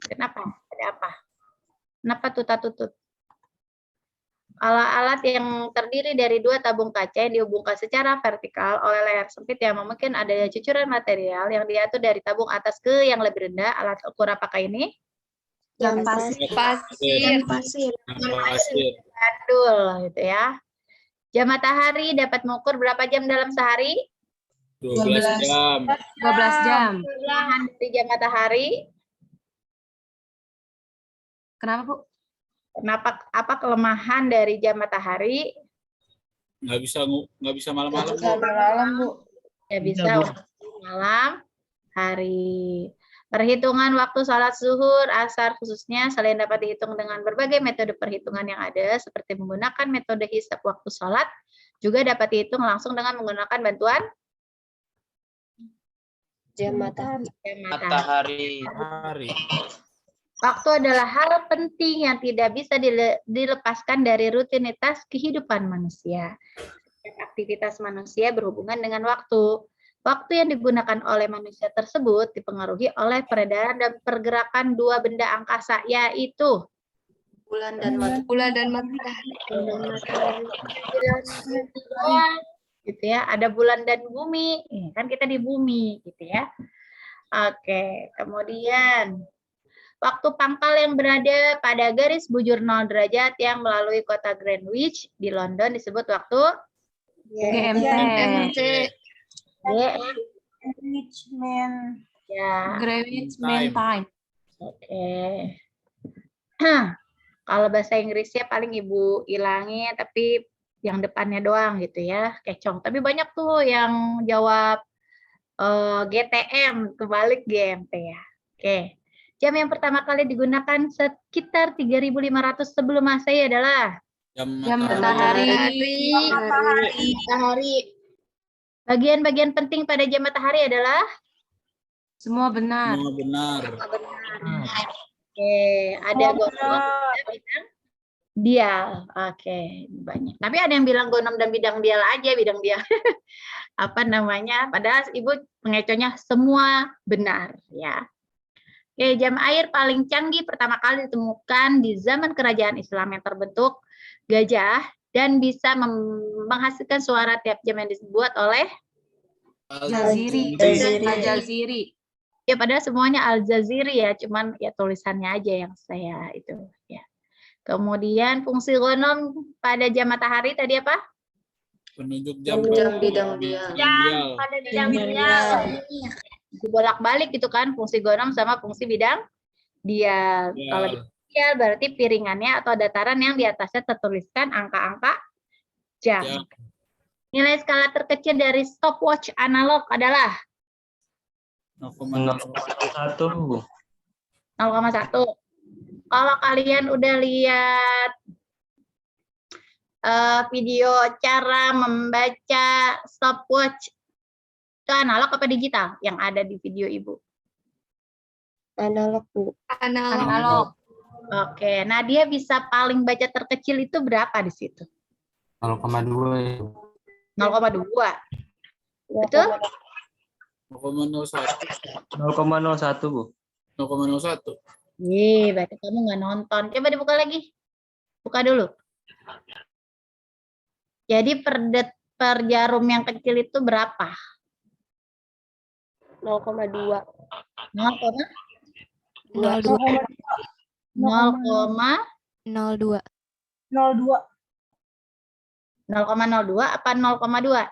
Kenapa? Ada apa? Kenapa tutut-tutut? Alat-alat yang terdiri dari dua tabung kaca yang dihubungkan secara vertikal oleh layar sempit yang mungkin adanya cucuran material yang diatur dari tabung atas ke yang lebih rendah. Alat ukur apakah ini? Jam pasir. Pasir. Pasir. Gandul, gitu ya. Jam matahari dapat mengukur berapa jam dalam sehari? 12 jam. 12 jam. Kelemahan dari jam matahari. Kenapa, Bu? Kenapa? Apa kelemahan dari jam matahari? Nggak bisa malam-malam. Malam, Bu. Ya bisa malam hari. Perhitungan waktu sholat zuhur, asar khususnya selain dapat dihitung dengan berbagai metode perhitungan yang ada, seperti menggunakan metode hisab waktu sholat, juga dapat dihitung langsung dengan menggunakan bantuan Jam matahari. Hari. Waktu adalah hal penting yang tidak bisa dilepaskan dari rutinitas kehidupan manusia. Aktivitas manusia berhubungan dengan waktu. Waktu yang digunakan oleh manusia tersebut dipengaruhi oleh peredaran dan pergerakan dua benda angkasa, yaitu Bulan dan matahari. Gitu ya. Ada bulan dan bumi. Kan kita di bumi, gitu ya. Oke, kemudian waktu pangkal yang berada pada garis bujur 0 derajat yang melalui kota Greenwich di London disebut waktu GMT. Greenwich ya. Greenwich Mean Time. Oke. Kalau bahasa Inggrisnya paling Ibu ilangin, tapi yang depannya doang gitu ya, kecong. Tapi banyak tuh yang jawab GTM, kebalik GMT ya. Oke. Jam yang pertama kali digunakan sekitar 3.500 sebelum Masehi adalah Jam matahari. bagian-bagian penting pada jam matahari adalah Semua benar. Oke, ada gonom dan bidang dial. Oke, banyak. Tapi ada yang bilang gonom dan bidang dial aja, bidang dial. Apa namanya? Padahal Ibu pengecohnya semua benar, ya. Oke, jam air paling canggih pertama kali ditemukan di zaman kerajaan Islam yang terbentuk gajah dan bisa menghasilkan suara tiap jam yang dibuat oleh Al-Jaziri. ya, padahal semuanya Al-Jaziri ya, cuman ya tulisannya aja yang saya itu ya. Kemudian fungsi gonom pada jam matahari tadi apa? Penunjuk jam. Bidang dial. Pada bidang dial. Dibolak-balik gitu kan, fungsi gonom sama fungsi bidang dial. Kalau bidang dial berarti piringannya atau dataran yang di atasnya tertuliskan angka-angka jam. Nilai skala terkecil dari stopwatch analog adalah 0,1. 0,1. Kalau kalian udah lihat video cara membaca stopwatch, itu analog apa digital yang ada di video Ibu? Analog, Bu. Analog. Oke, nah dia bisa paling baca terkecil itu berapa di situ? 0,2. 0,2. Betul? 0,01, Bu. 0,01. Berarti kamu nggak nonton. Coba dibuka lagi. Buka dulu. Jadi per jarum yang kecil itu berapa? 0,2. 0,02 apa 0,2?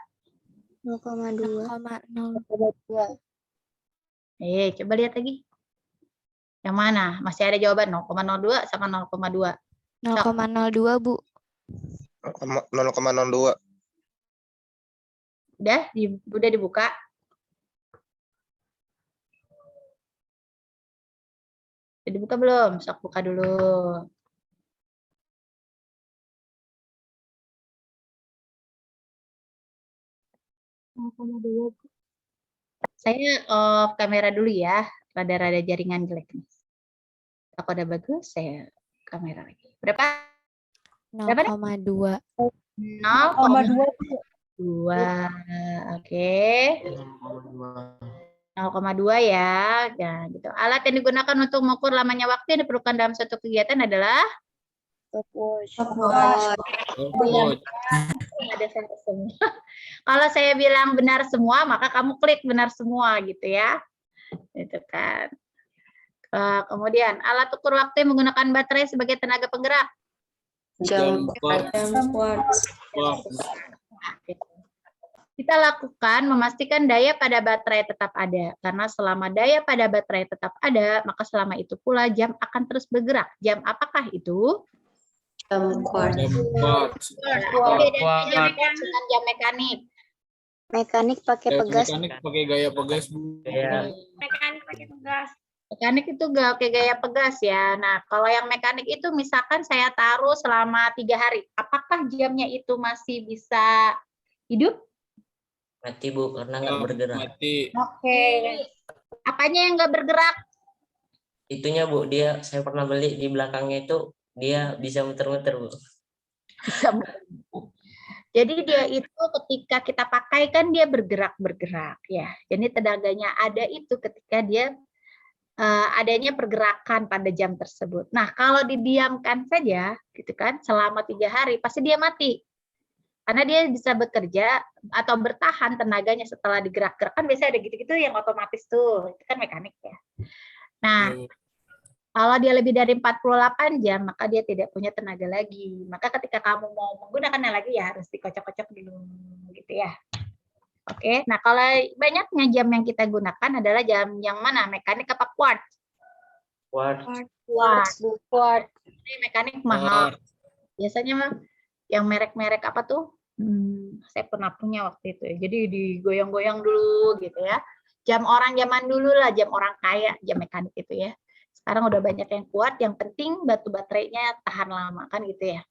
0,2. Coba lihat lagi. Yang mana? Masih ada jawaban 0,02 sama 0,2. 0,02, Bu. 0,02. Udah dibuka? Udah dibuka belum? Sok buka dulu. Saya off kamera dulu ya. Rada-rada jaringan jelek nih. Aku udah bagus, saya kamera lagi. Berapa? 0,2. 0,2. Oke. 0,2 ya. Ya, gitu. Alat yang digunakan untuk mengukur lamanya waktu yang diperlukan dalam suatu kegiatan adalah Stopwatch. ada saya semua. Kalau saya bilang benar semua, maka kamu klik benar semua gitu ya. Itu kan. Kemudian alat ukur waktu yang menggunakan baterai sebagai tenaga penggerak. Jam quartz. Kita lakukan memastikan daya pada baterai tetap ada. Karena selama daya pada baterai tetap ada, maka selama itu pula jam akan terus bergerak. Jam apakah itu? Jam quartz. Bedanya jam mekanik dengan jam mekanik. Mekanik pakai pegas. Mekanik pakai gaya pegas, Bu. Mekanik pakai pegas. Mekanik itu gak pakai gaya pegas ya. Nah, kalau yang mekanik itu misalkan saya taruh selama 3 hari. Apakah jamnya itu masih bisa hidup? Mati Bu, karena nggak bergerak. Mati. Oke. Apanya yang nggak bergerak? Itunya Bu, saya pernah beli di belakangnya itu, dia bisa muter-muter Bu. Bisa. Jadi dia itu ketika kita pakai kan dia bergerak ya. Jadi tenaganya ada itu ketika dia adanya pergerakan pada jam tersebut. Nah, kalau didiamkan saja gitu kan selama 3 hari pasti dia mati. Karena dia bisa bekerja atau bertahan tenaganya setelah digerak-gerakkan, biasanya ada gitu-gitu yang otomatis tuh, itu kan mekanik ya. Nah, kalau dia lebih dari 48 jam, maka dia tidak punya tenaga lagi. Maka ketika kamu mau menggunakannya lagi ya harus dikocok-kocok dulu gitu ya. Oke, nah kalau banyaknya jam yang kita gunakan adalah jam yang mana? Mekanik apa quartz? Quartz. Ini mekanik mahal. Biasanya mah yang merek-merek apa tuh? Saya pernah punya waktu itu ya. Jadi digoyang-goyang dulu gitu ya. Jam orang zaman dulu lah, jam orang kaya, jam mekanik itu ya. Sekarang udah banyak yang kuat, yang penting batu baterainya tahan lama kan gitu ya.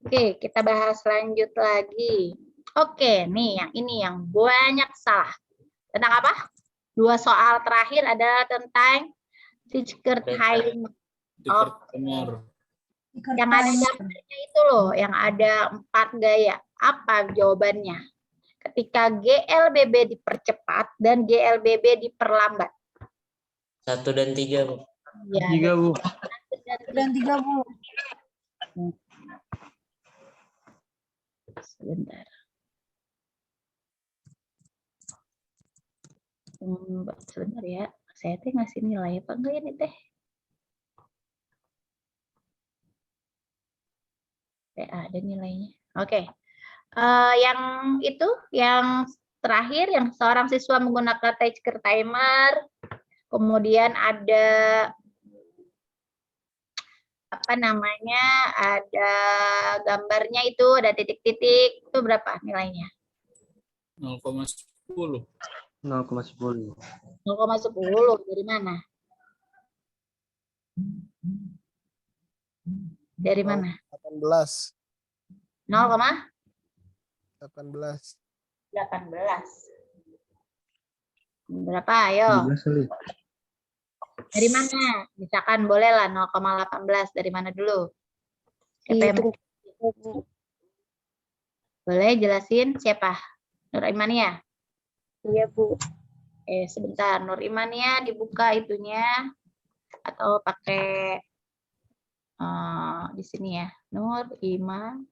Oke, kita bahas lanjut lagi. Oke, nih yang ini yang banyak salah. Tentang apa? 2 soal terakhir adalah tentang Fisker timer. Yang ada gambarnya itu loh, yang ada 4 gaya. Apa jawabannya? Ketika GLBB dipercepat dan GLBB diperlambat. 1 dan 3 Bu. Ya, 3 Bu. Dan 3 Bu. Sebentar. Sebentar ya. Saya teh ngasih nilai apa enggak ini teh? Ada nilainya. Oke. Yang itu, yang terakhir, yang seorang siswa menggunakan Fisker timer, kemudian ada apa namanya, ada gambarnya itu, ada titik-titik, itu berapa nilainya? 0,10. 0,10. Dari mana? Dari mana? 18. 0,18. Berapa? Ayo. Dari mana? Misalkan bolehlah 0,18. Dari mana dulu? Siapa yang boleh jelasin? Siapa? Nur Imania? Iya Bu. Sebentar. Nur Imania dibuka itunya. Atau pakai di sini ya. Nur Iman.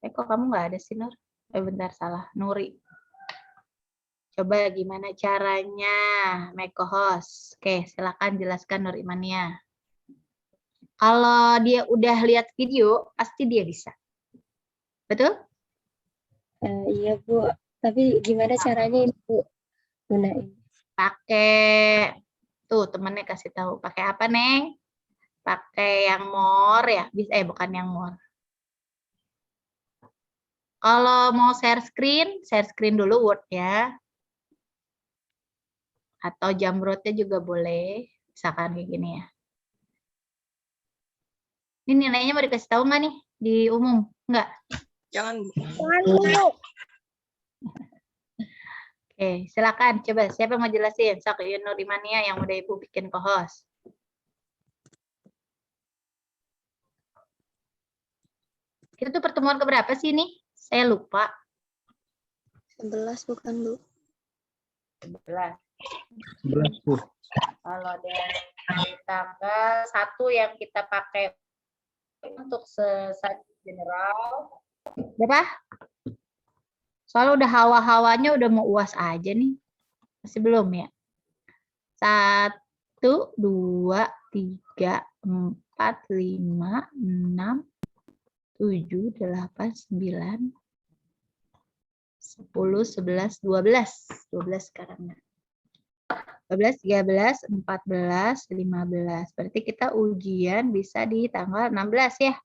Kok kamu nggak ada sih, Nur? Bentar, salah. Nuri. Coba gimana caranya make host. Oke, silakan jelaskan Nur Imania. Kalau dia udah lihat video, pasti dia bisa. Betul? Iya Bu. Tapi gimana caranya ini Bu? Gunain. Pakai, tuh temennya kasih tahu. Pakai apa, Neng? Pakai yang more ya? Bukan yang more. Kalau mau share screen dulu Word ya. Atau Jamrotnya juga boleh. Misalkan kayak gini ya. Ini nilainya mau dikasih tahu nggak nih? Di umum? Nggak? Jangan Bu. Oke, silakan. Coba siapa mau jelasin? Sok Nur Imania yang udah Ibu bikin co-host. Kita tuh pertemuan keberapa sih ini? Saya lupa. 11 bukan Bu? 11. 11 Bu. Kalau dari tanggal 1 yang kita pakai untuk subjek general, berapa? Soalnya udah hawa-hawanya udah mau UAS aja nih. Masih belum ya? 1, 2, 3, 4, 5, 6, 7, 8, 9, 10, 11, 12. 12 sekarang. 12, 13, 14, 15. Berarti kita ujian bisa di tanggal 16 ya.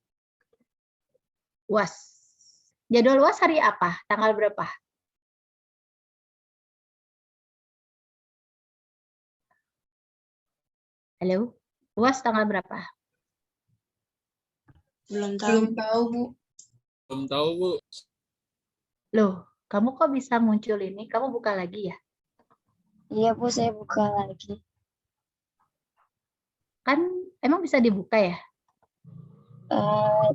UAS. Jadwal UAS hari apa? Tanggal berapa? Halo? UAS tanggal berapa? Belum tahu, Bu. Belum tahu Bu. Loh, kamu kok bisa muncul ini? Kamu buka lagi ya? Iya Bu, saya buka lagi. Kan emang bisa dibuka ya?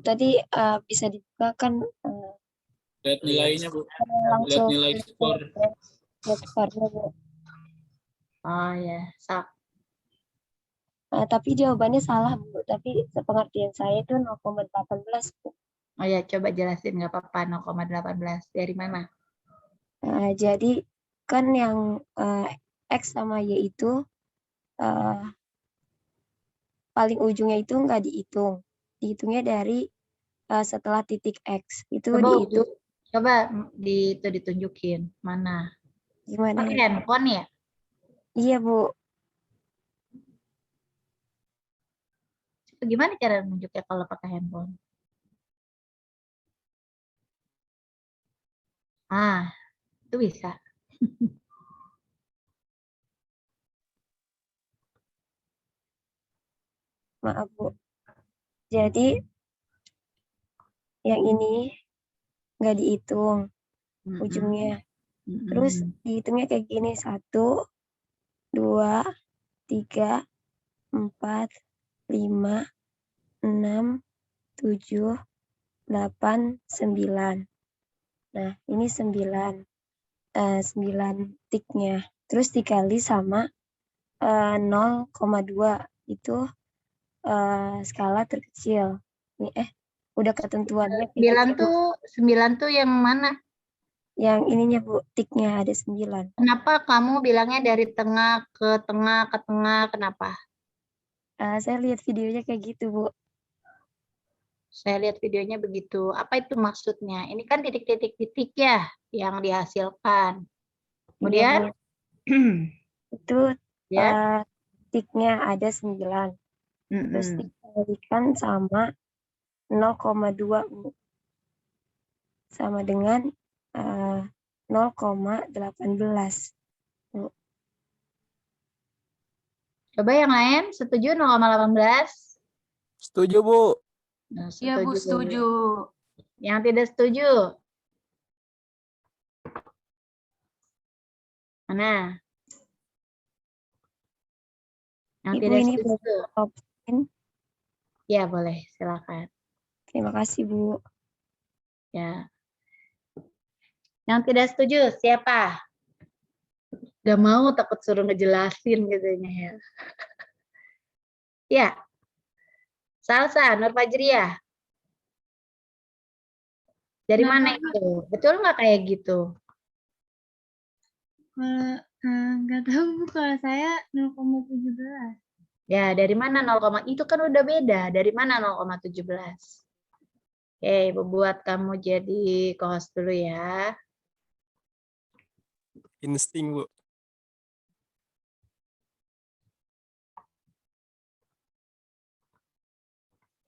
Tadi bisa dibuka kan Lihat nilainya Bu. Lihat langsung nilai skor. lihat skornya Bu. Oh ya, Tapi jawabannya salah Bu. Tapi sepengertian saya itu 0,18 Bu. Oh ya, coba jelasin nggak apa-apa 0,18 dari mana? Jadi kan yang X sama Y itu paling ujungnya itu nggak dihitung. Dihitungnya dari setelah titik X. Itu Coba dihitung coba itu ditunjukin mana? gimana? Pakai handphone ya? Iya Bu. Gimana cara nunjuknya kalau pakai handphone? Ah, itu bisa. Maaf Bu. Jadi yang ini nggak dihitung ujungnya. Terus dihitungnya kayak gini, 1, 2, 3, 4, 5, 6, 7, 8, 9. Nah, ini 9. 9 tiknya. Terus dikali sama 0,2. Itu skala terkecil. Nih, udah ketentuannya kayak 9 gitu. tuh 9 tuh yang mana? Yang ininya Bu, tiknya ada 9. Kenapa kamu bilangnya dari tengah ke tengah ke tengah? Kenapa? Saya lihat videonya kayak gitu Bu. Saya lihat videonya begitu. Apa itu maksudnya? Ini kan titik-titik-titik ya yang dihasilkan. Kemudian, Iya, Bu. Itu ya, tiknya ada 9. Terus dikalikan sama 0,2 Bu. Sama dengan 0,18. coba yang lain setuju 0,18? Setuju Bu. Nah, Iya, Bu, setuju. Yang tidak setuju? Mana? Yang Ibu tidak ini setuju? opsin. Ya, boleh. Silakan. Terima kasih Bu. Ya. Yang tidak setuju siapa? Gak mau, takut suruh ngejelasin katanya ya. Ya. Salsa, Nur Fajriah. Dari mana itu? Betul nggak kayak gitu? Nggak tahu, Bu, kalau saya 0,17. Ya, dari mana 0, itu kan udah beda. Dari mana 0,17? Oke, Ibu buat kamu jadi co-host dulu ya. Insting Bu.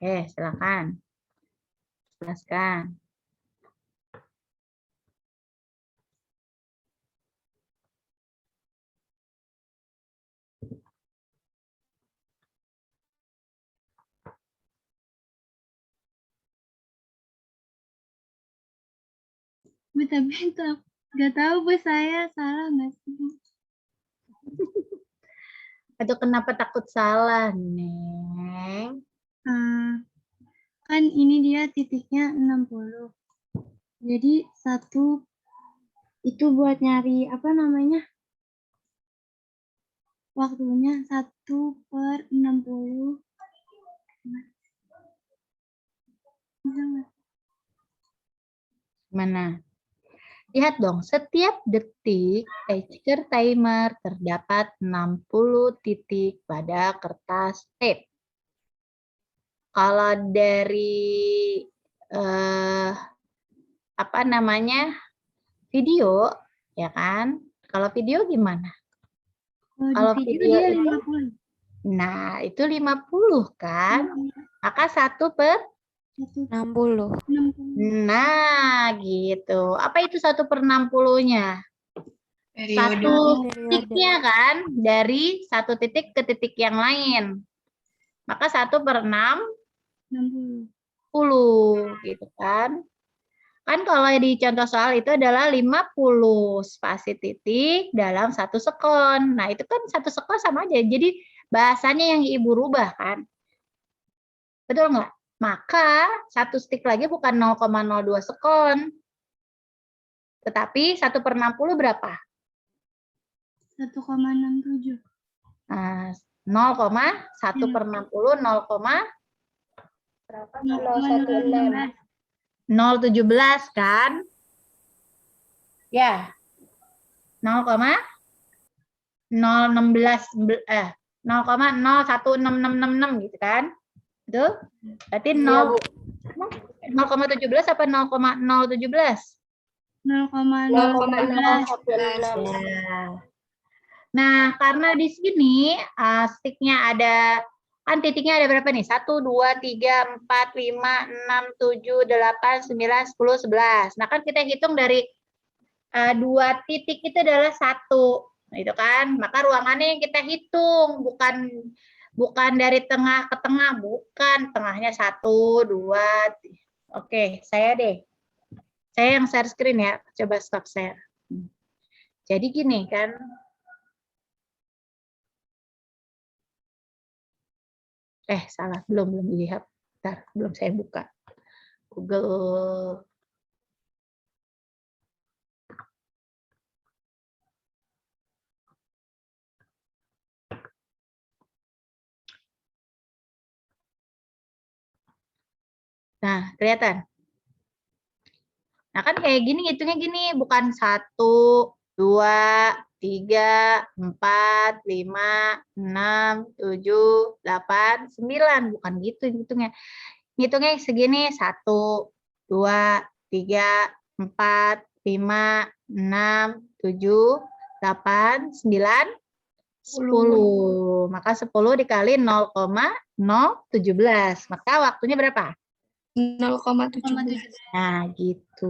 Oke, silakan. Jelaskan. Bu, tapi itu nggak tahu, Bu, saya salah nggak sih, Bu? Aduh, kenapa takut salah, Neng? Kan ini dia titiknya 60. Jadi 1 itu buat nyari apa namanya? waktunya 1/60. Bisa nggak? Mana? Lihat dong, setiap detik Tasker timer terdapat 60 titik pada kertas tape. Kalau dari apa namanya video, ya kan? Kalau video gimana? Kalau di video dia 50. Nah, itu 50 kan? Maka 60. 60. Nah, gitu. Apa itu 1/60-nya? Satu titiknya kan, dari satu titik ke titik yang lain. Maka 1/60 gitu kan. Kan kalau di contoh soal itu adalah 50 spasi titik dalam 1 sekon. Nah, itu kan 1 sekon sama aja. Jadi bahasanya yang Ibu rubah kan. Betul nggak? Maka 1 stick lagi bukan 0,02 sekon. Tetapi 1/60 berapa? 1,67. Nah, 0,1/60 berapa? 0,016. 0,17 kan? Ya. 0,016 gitu kan? Betul? Berarti 0,17 apa 0,017? 0,016. Ya. Nah, karena di sini sticknya ada, kan titiknya ada berapa nih? 1, 2, 3, 4, 5, 6, 7, 8, 9, 10, 11. Nah, kan kita hitung dari 2 titik itu adalah 1. Gitu kan? Maka ruangannya yang kita hitung, bukan dari tengah ke tengah, bukan. Tengahnya 1, 2. Oke, saya deh. Saya yang share screen ya. Coba stop share. Jadi gini kan. Salah, belum lihat. Bentar, belum saya buka. Google. Nah, kelihatan. Nah, kan kayak gini, hitungnya gini. Bukan 1, 2, 3, 4, 5, 6, 7, 8, 9. Bukan gitu hitungnya. Hitungnya segini, 1, 2, 3, 4, 5, 6, 7, 8, 9, 10. Maka 10 dikali 0,017. Maka waktunya berapa? 0,17. Nah, gitu.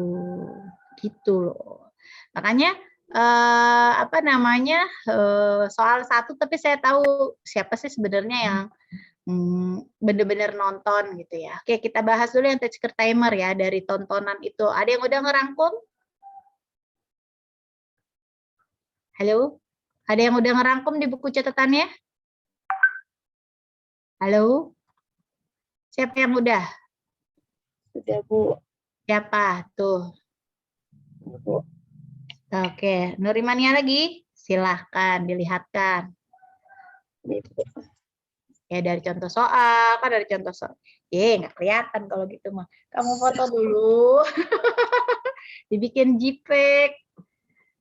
Gitu loh. Makanya apa namanya? Soal 1 tapi saya tahu siapa sih sebenarnya yang benar-benar nonton gitu ya. Oke, kita bahas dulu yang Tasker timer ya dari tontonan itu. Ada yang udah ngerangkum? Halo? Ada yang udah ngerangkum di buku catatannya? Halo? Siapa yang udah? Sudah, Bu. Siapa? Tuh. Bu. Oke, Nurimania lagi? Silahkan dilihatkan. Ya dari contoh soal, kan dari contoh soal. Nggak kelihatan kalau gitu mah. Kamu foto dulu. Dibikin JPEG.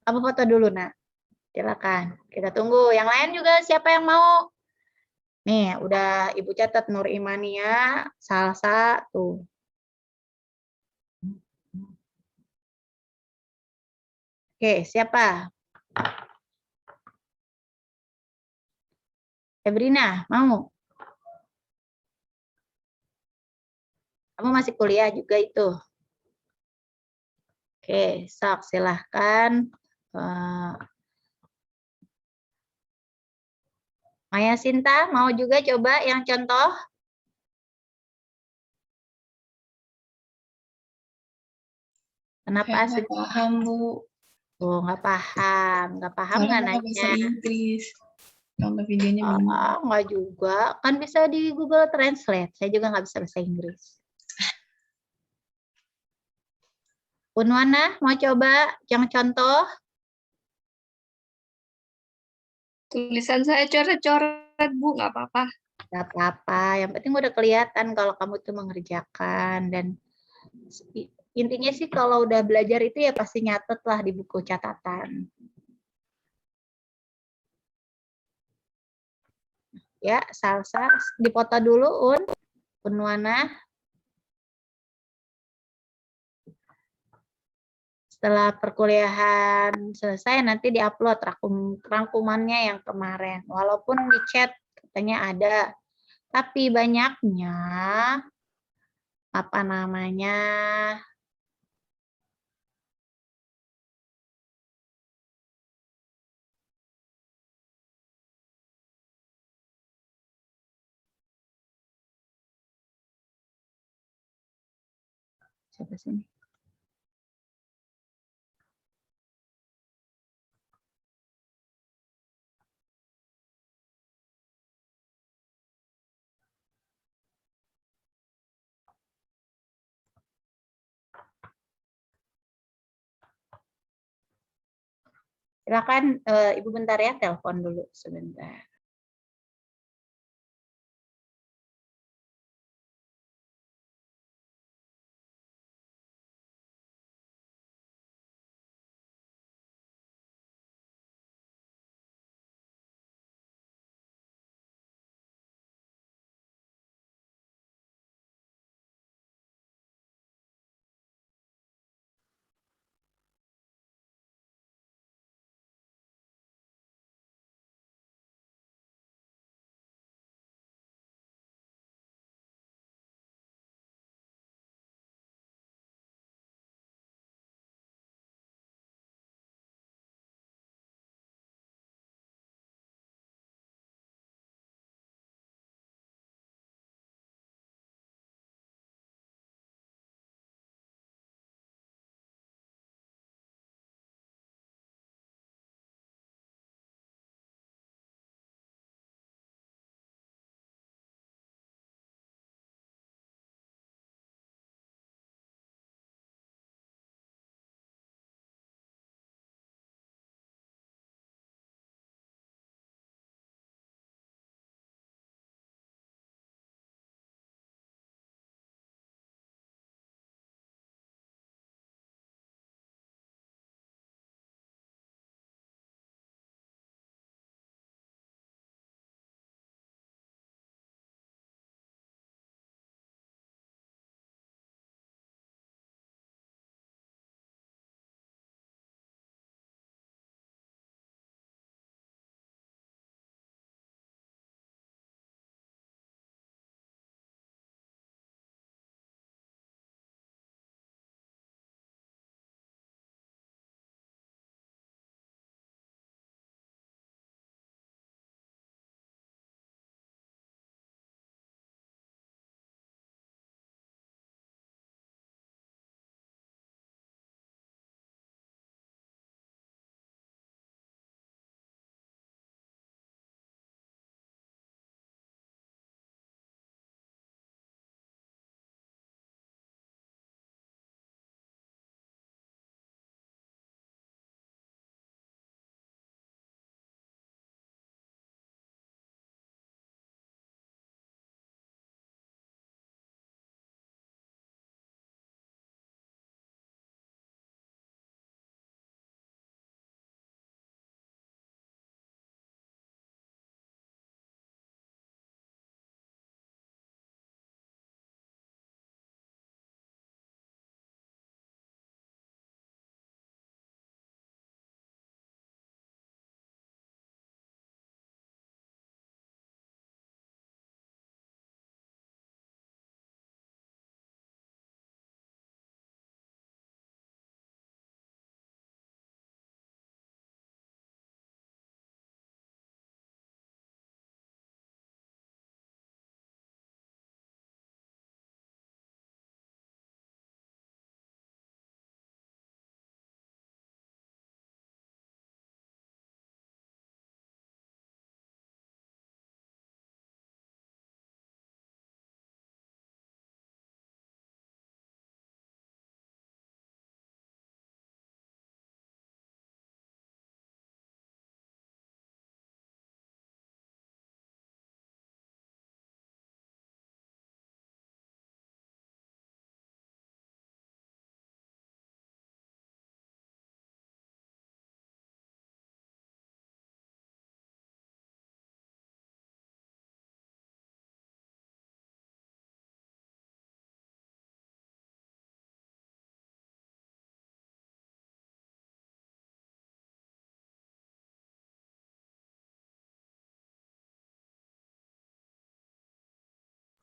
Kamu foto dulu, Nak. Silakan. Kita tunggu. Yang lain juga siapa yang mau? Nih, udah Ibu catat Nur Imania, Salsa, tuh. Oke, siapa? Febrina, mau? Kamu masih kuliah juga itu. Oke, sok silahkan. Maya Sinta, mau juga coba yang contoh? Kenapa Nggak paham, Bu. Oh, nggak paham. Nggak paham nggak Soalnya nggak bisa nanya? Inggris. Contoh videonya belum. Nggak juga. Kan bisa di Google Translate. Saya juga nggak bisa bahasa Inggris. Unwana, mau coba yang contoh? Tulisan saya coret-coret, Bu, nggak apa-apa. Gak apa-apa, yang penting udah kelihatan kalau kamu tuh mengerjakan. Dan intinya sih kalau udah belajar itu ya pasti nyatet lah di buku catatan. Ya, Salsa dipoto dulu, Unwana. Setelah perkuliahan selesai nanti diupload rangkumannya yang kemarin. Walaupun di chat katanya ada, tapi banyaknya apa namanya siapa sini? Silakan Ibu bentar ya, telepon dulu sebentar.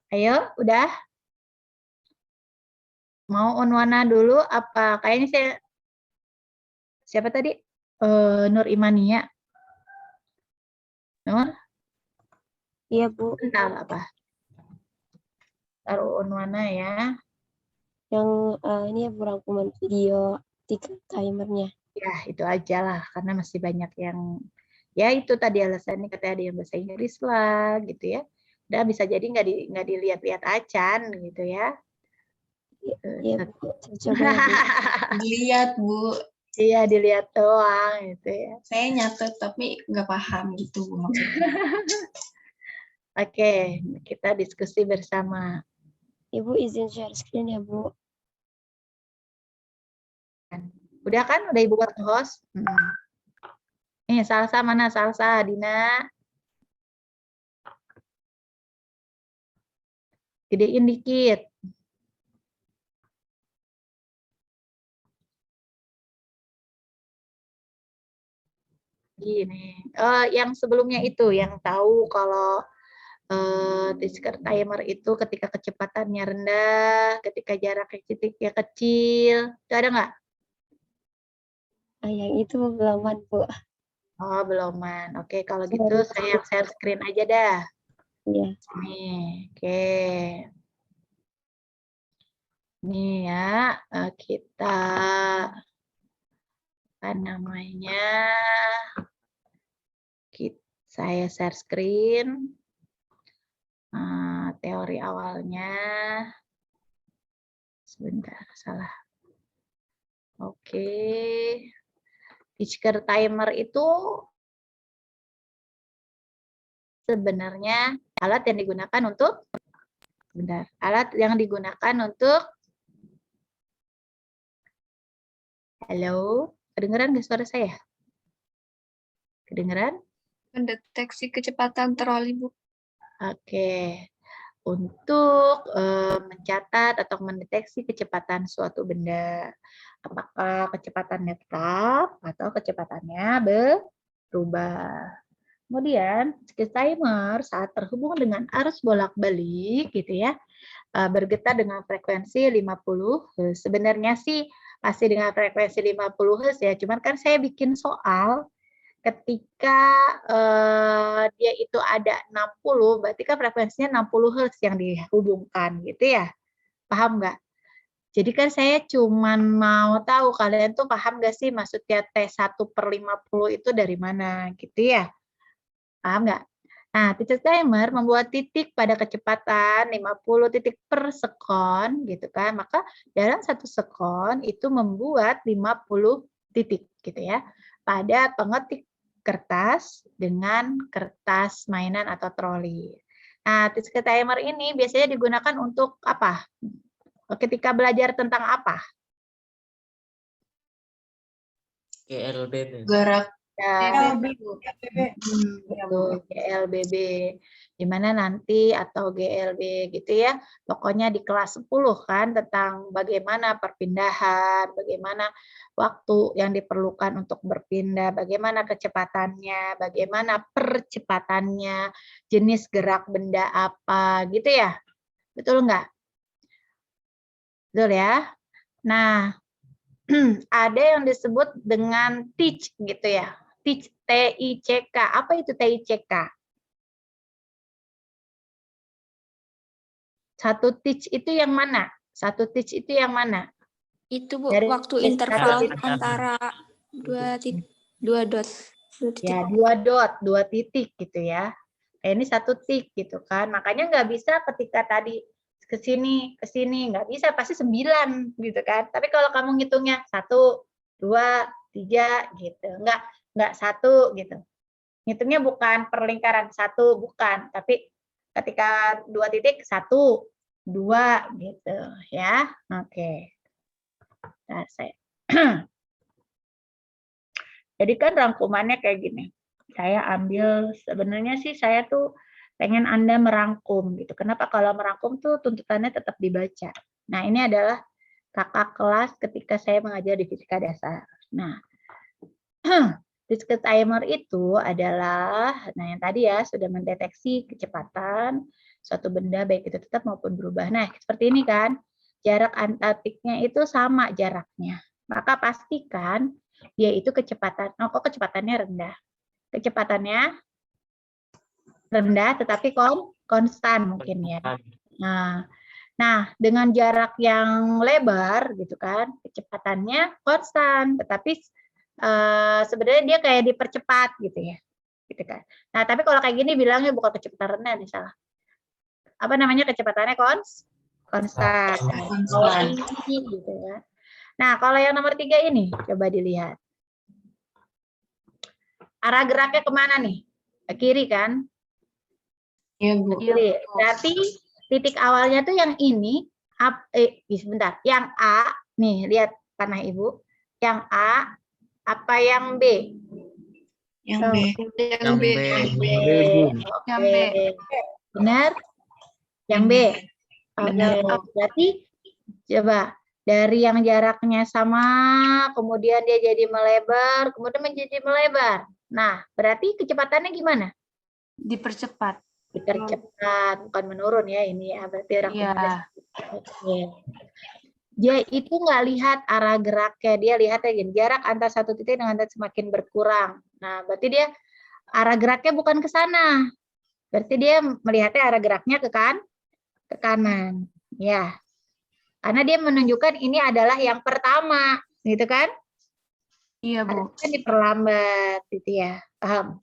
Ayo, udah? Mau Unwana dulu apa? Kayaknya saya siapa tadi? Nur Imania. Nur? Iya, Bu. Bentar apa? Taruh Unwana ya. Yang ini ya, Bu, rangkuman video timernya. Ya, itu aja lah. Karena masih banyak yang... Ya, itu tadi alasannya katanya ada yang bahasa Inggris lah, gitu ya. Udah bisa jadi nggak dilihat-lihat acan, gitu ya. Iya, Bu. Saya coba ya, Bu. Dilihat, Bu. Iya, dilihat doang, gitu ya. Saya nyatet tapi nggak paham gitu, Bu, maksudnya. Oke, kita diskusi bersama. Ibu izin share screen ya, Bu. Udah kan? Udah Ibu buat host? Nih, Salsa mana? Salsa, Dina. Gedein dikit. Gini. Yang sebelumnya itu, yang tahu kalau Tisker timer itu ketika kecepatannya rendah, ketika jarak titiknya kecil. Itu ada nggak? Yang itu belum, Bu. Oh, beloman. Oke, kalau gitu saya share screen aja dah. Iya. Nih, oke. Nih ya, kita apa namanya? Saya share screen. Teori awalnya. Sebentar, salah. Oke. Tisker timer itu sebenarnya alat yang digunakan untuk halo, kedengeran nggak suara saya? Kedengeran? Mendeteksi kecepatan troli, Bu. Oke. Untuk mencatat atau mendeteksi kecepatan suatu benda. Apakah kecepatannya tetap atau kecepatannya berubah. Kemudian, timer saat terhubung dengan arus bolak-balik gitu ya, bergetar dengan frekuensi 50 Hz. Sebenarnya sih pasti dengan frekuensi 50 Hz ya, cuman kan saya bikin soal ketika dia itu ada 60, berarti kan frekuensinya 60 Hz yang dihubungkan gitu ya. Paham nggak? Jadi kan saya cuman mau tahu kalian tuh paham nggak sih maksudnya T1/50 itu dari mana gitu ya. Paham nggak? Nah, titik timer membuat titik pada kecepatan 50 titik per sekon gitu kan. Maka dalam 1 sekon itu membuat 50 titik gitu ya. Pada pengetik kertas dengan kertas mainan atau troli. Nah, titik timer ini biasanya digunakan untuk apa? Ketika belajar tentang apa? GLBB. Gerak Ya, betul, GLBB. Di mana nanti atau GLB gitu ya. Pokoknya di kelas 10 kan tentang bagaimana perpindahan, bagaimana waktu yang diperlukan untuk berpindah, bagaimana kecepatannya, bagaimana percepatannya, jenis gerak benda apa gitu ya. Betul nggak? Betul ya? Nah, ada yang disebut dengan teach gitu ya. Teach, T-I-C-K. Apa itu T-I-C-K? Satu teach itu yang mana? Satu teach itu yang mana? Itu Bu, Dari waktu interval antara dua dot. Ya, 2 dot, 2 titik gitu ya. Ini 1 tik gitu kan. Makanya nggak bisa ketika tadi ke sini, nggak bisa, pasti 9 gitu kan. Tapi kalau kamu ngitungnya 1, 2, 3 gitu. Nggak 1 gitu. Ngitungnya bukan per lingkaran 1, bukan. Tapi ketika 2 titik, 1, 2 gitu ya. Oke. Nah, saya jadi kan rangkumannya kayak gini. Saya ambil, sebenarnya sih saya tuh pengen Anda merangkum gitu. Kenapa? Kalau merangkum tuh tuntutannya tetap dibaca. Nah, ini adalah kakak kelas ketika saya mengajar di fisika dasar. Nah, Discrete timer itu adalah, nah yang tadi ya, sudah mendeteksi kecepatan suatu benda baik itu tetap maupun berubah. Nah, seperti ini kan, jarak antar tiknya itu sama jaraknya. Maka pastikan dia itu kecepatan, kok kecepatannya rendah? Kecepatannya rendah tetapi konstan mungkin ya. Nah, dengan jarak yang lebar gitu kan, kecepatannya konstan, tetapi sebenarnya dia kayak dipercepat gitu ya. Gitu kan. Nah, tapi kalau kayak gini bilangnya bukan kecepatan rendah nih, salah. Apa namanya, kecepatannya konstan. Gitu kan. Nah, kalau yang nomor 3 ini coba dilihat. Arah geraknya kemana nih? Ke kiri kan? Iya, Bu. Kiri. Berarti titik awalnya tuh yang ini, sebentar, yang A, nih lihat panah Ibu, yang A apa yang B? Yang B. Yang B. Oke. Benar? Yang B. Oke. Berarti coba dari yang jaraknya sama, kemudian dia jadi melebar, kemudian menjadi melebar. Nah, berarti kecepatannya gimana? Dipercepat. Dipercepat, bukan menurun ya ini ya, berarti Iya. Oke. Dia itu nggak lihat arah geraknya, dia lihatnya gini, jarak antar satu titik dengan semakin berkurang. Nah, berarti dia arah geraknya bukan ke sana. Berarti dia melihatnya arah geraknya ke kanan. Ya. Karena dia menunjukkan ini adalah yang pertama, gitu kan? Iya, Bu. Kan diperlambat gitu ya. Paham?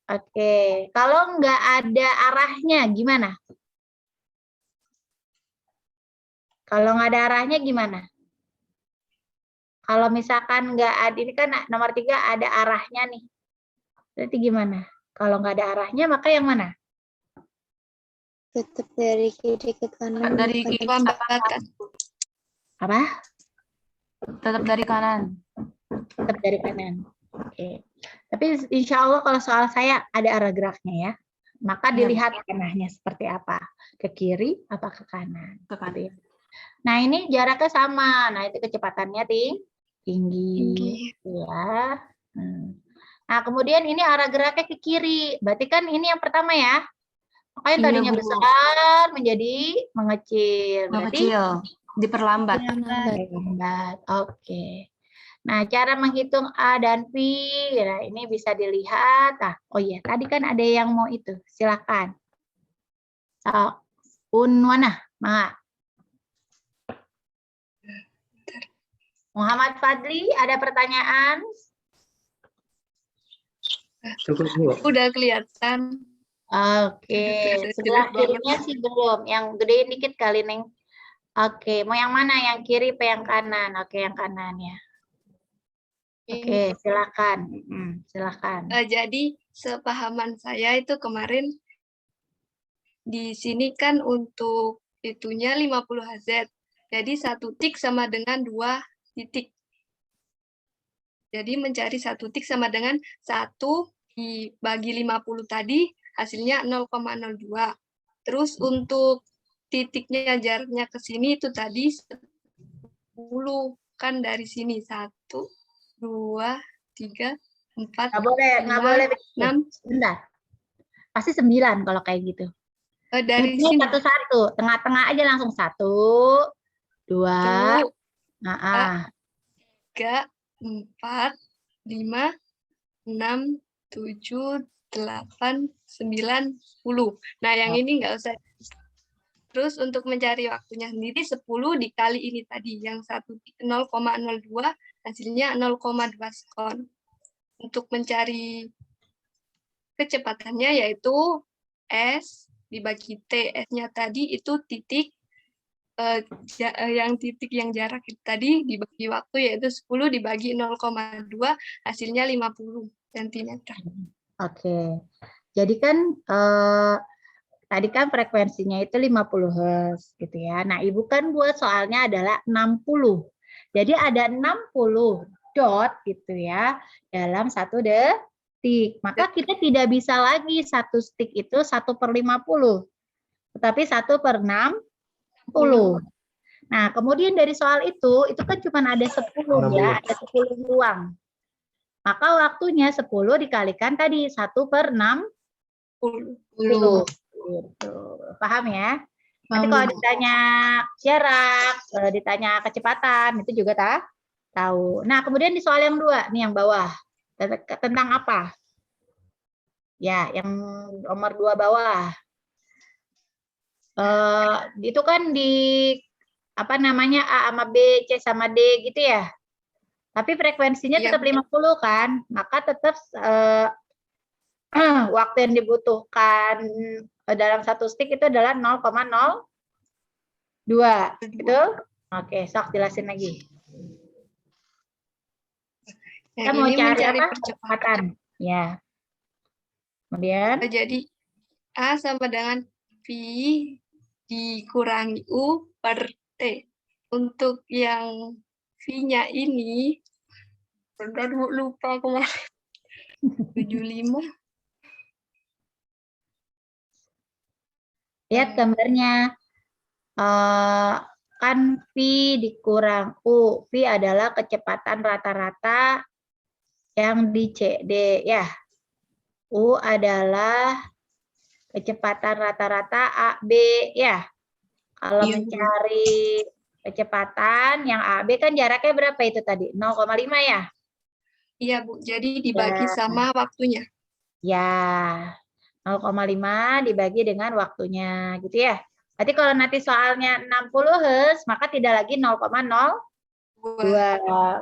Oke, kalau nggak ada arahnya gimana? Kalau nggak ada arahnya gimana? Kalau misalkan nggak ada, ini kan nomor 3 ada arahnya nih. Berarti gimana? Kalau nggak ada arahnya maka yang mana? Tetap dari kiri ke kanan. Dari kiri kan. Apa? Tetap dari kanan. Tetap dari kanan. Oke. Tapi insya Allah kalau soal saya ada arah geraknya ya. Maka dilihat panahnya seperti apa. Ke kiri apa ke kanan. Ke kanan. Nah, ini jaraknya sama. Nah, itu kecepatannya tinggi. Ya. Nah, kemudian ini arah geraknya ke kiri. Berarti kan ini yang pertama ya. Makanya tadinya besar menjadi mengecil. Berarti diperlambat. Oke. Nah, cara menghitung A dan V, nah ini bisa dilihat. Nah, oh iya, tadi kan ada yang mau itu. Silakan. Unwana, Mak. Muhammad Fadli, ada pertanyaan? Cukup, Bu. Udah kelihatan. Oke, sebelah kirinya sih belum. Yang gedein dikit kali, Neng. Oke, mau yang mana? Yang kiri apa yang kanan? Oke, yang kanan ya. Oke, silakan. Silakan. Jadi sepahaman saya itu kemarin di sini kan untuk itunya 50 Hz. Jadi 1 tik sama dengan 2 titik. Jadi mencari 1 tik sama dengan 1 dibagi 50 tadi hasilnya 0,02. Terus untuk titiknya jaraknya ke sini itu tadi 10 kan dari sini 1, 2, 3, 4, nggak boleh 6. Sebentar. Pasti 9 kalau kayak gitu. Dari ini sini. Satu-satu. Tengah-tengah aja langsung 1, 2, 3, 4, 5, 6, 7, 8, 9, 10. Nah, yang ini nggak usah. Terus untuk mencari waktunya sendiri 10 dikali ini tadi, yang 0,02 hasilnya 0,2 sekon. Untuk mencari kecepatannya yaitu S dibagi T. S-nya tadi itu titik, yang titik yang jarak itu tadi dibagi waktu yaitu 10 dibagi 0,2 hasilnya 50 cm. Oke. Jadi kan tadi kan frekuensinya itu 50 Hz gitu ya. Nah, Ibu kan buat soalnya adalah 60. Jadi ada 60 dot gitu ya dalam 1 detik. Maka kita tidak bisa lagi 1 stick itu 1/50. Tetapi 1/60. Nah, kemudian dari soal itu kan cuma ada 10 ya, ada 10 ruang. maka waktunya 10 dikalikan tadi 1/60. Gitu. Paham ya? Nanti Paham, kalau Bu. ditanya jarak, ditanya kecepatan, itu juga tahu. Nah, kemudian di soal yang 2, nih yang bawah. Tentang apa? Ya, yang nomor 2 bawah. Itu kan di apa namanya A sama B, C sama D gitu ya. Tapi frekuensinya Iya, tetap 50 kan? Maka tetap waktu yang dibutuhkan dalam satu stick itu adalah 0,02. Gitu? Oke, sok jelasin lagi. Kita mau ini cari mencari apa? percepatan. Ya. Kemudian Jadi A sama dengan V dikurangi U per T. Untuk yang V-nya ini, bentar Bu, lupa kemarin. 75. lihat gambarnya. Kan V dikurang U. V adalah kecepatan rata-rata yang di CD ya. U adalah kecepatan rata-rata AB ya. Kalau Iya, Bu. mencari kecepatan yang AB kan jaraknya berapa itu tadi? 0,5 ya? Iya Bu, jadi dibagi sama waktunya. Ya. 0,5 dibagi dengan waktunya gitu ya. Berarti kalau nanti soalnya 60 Hz, maka tidak lagi 0,02.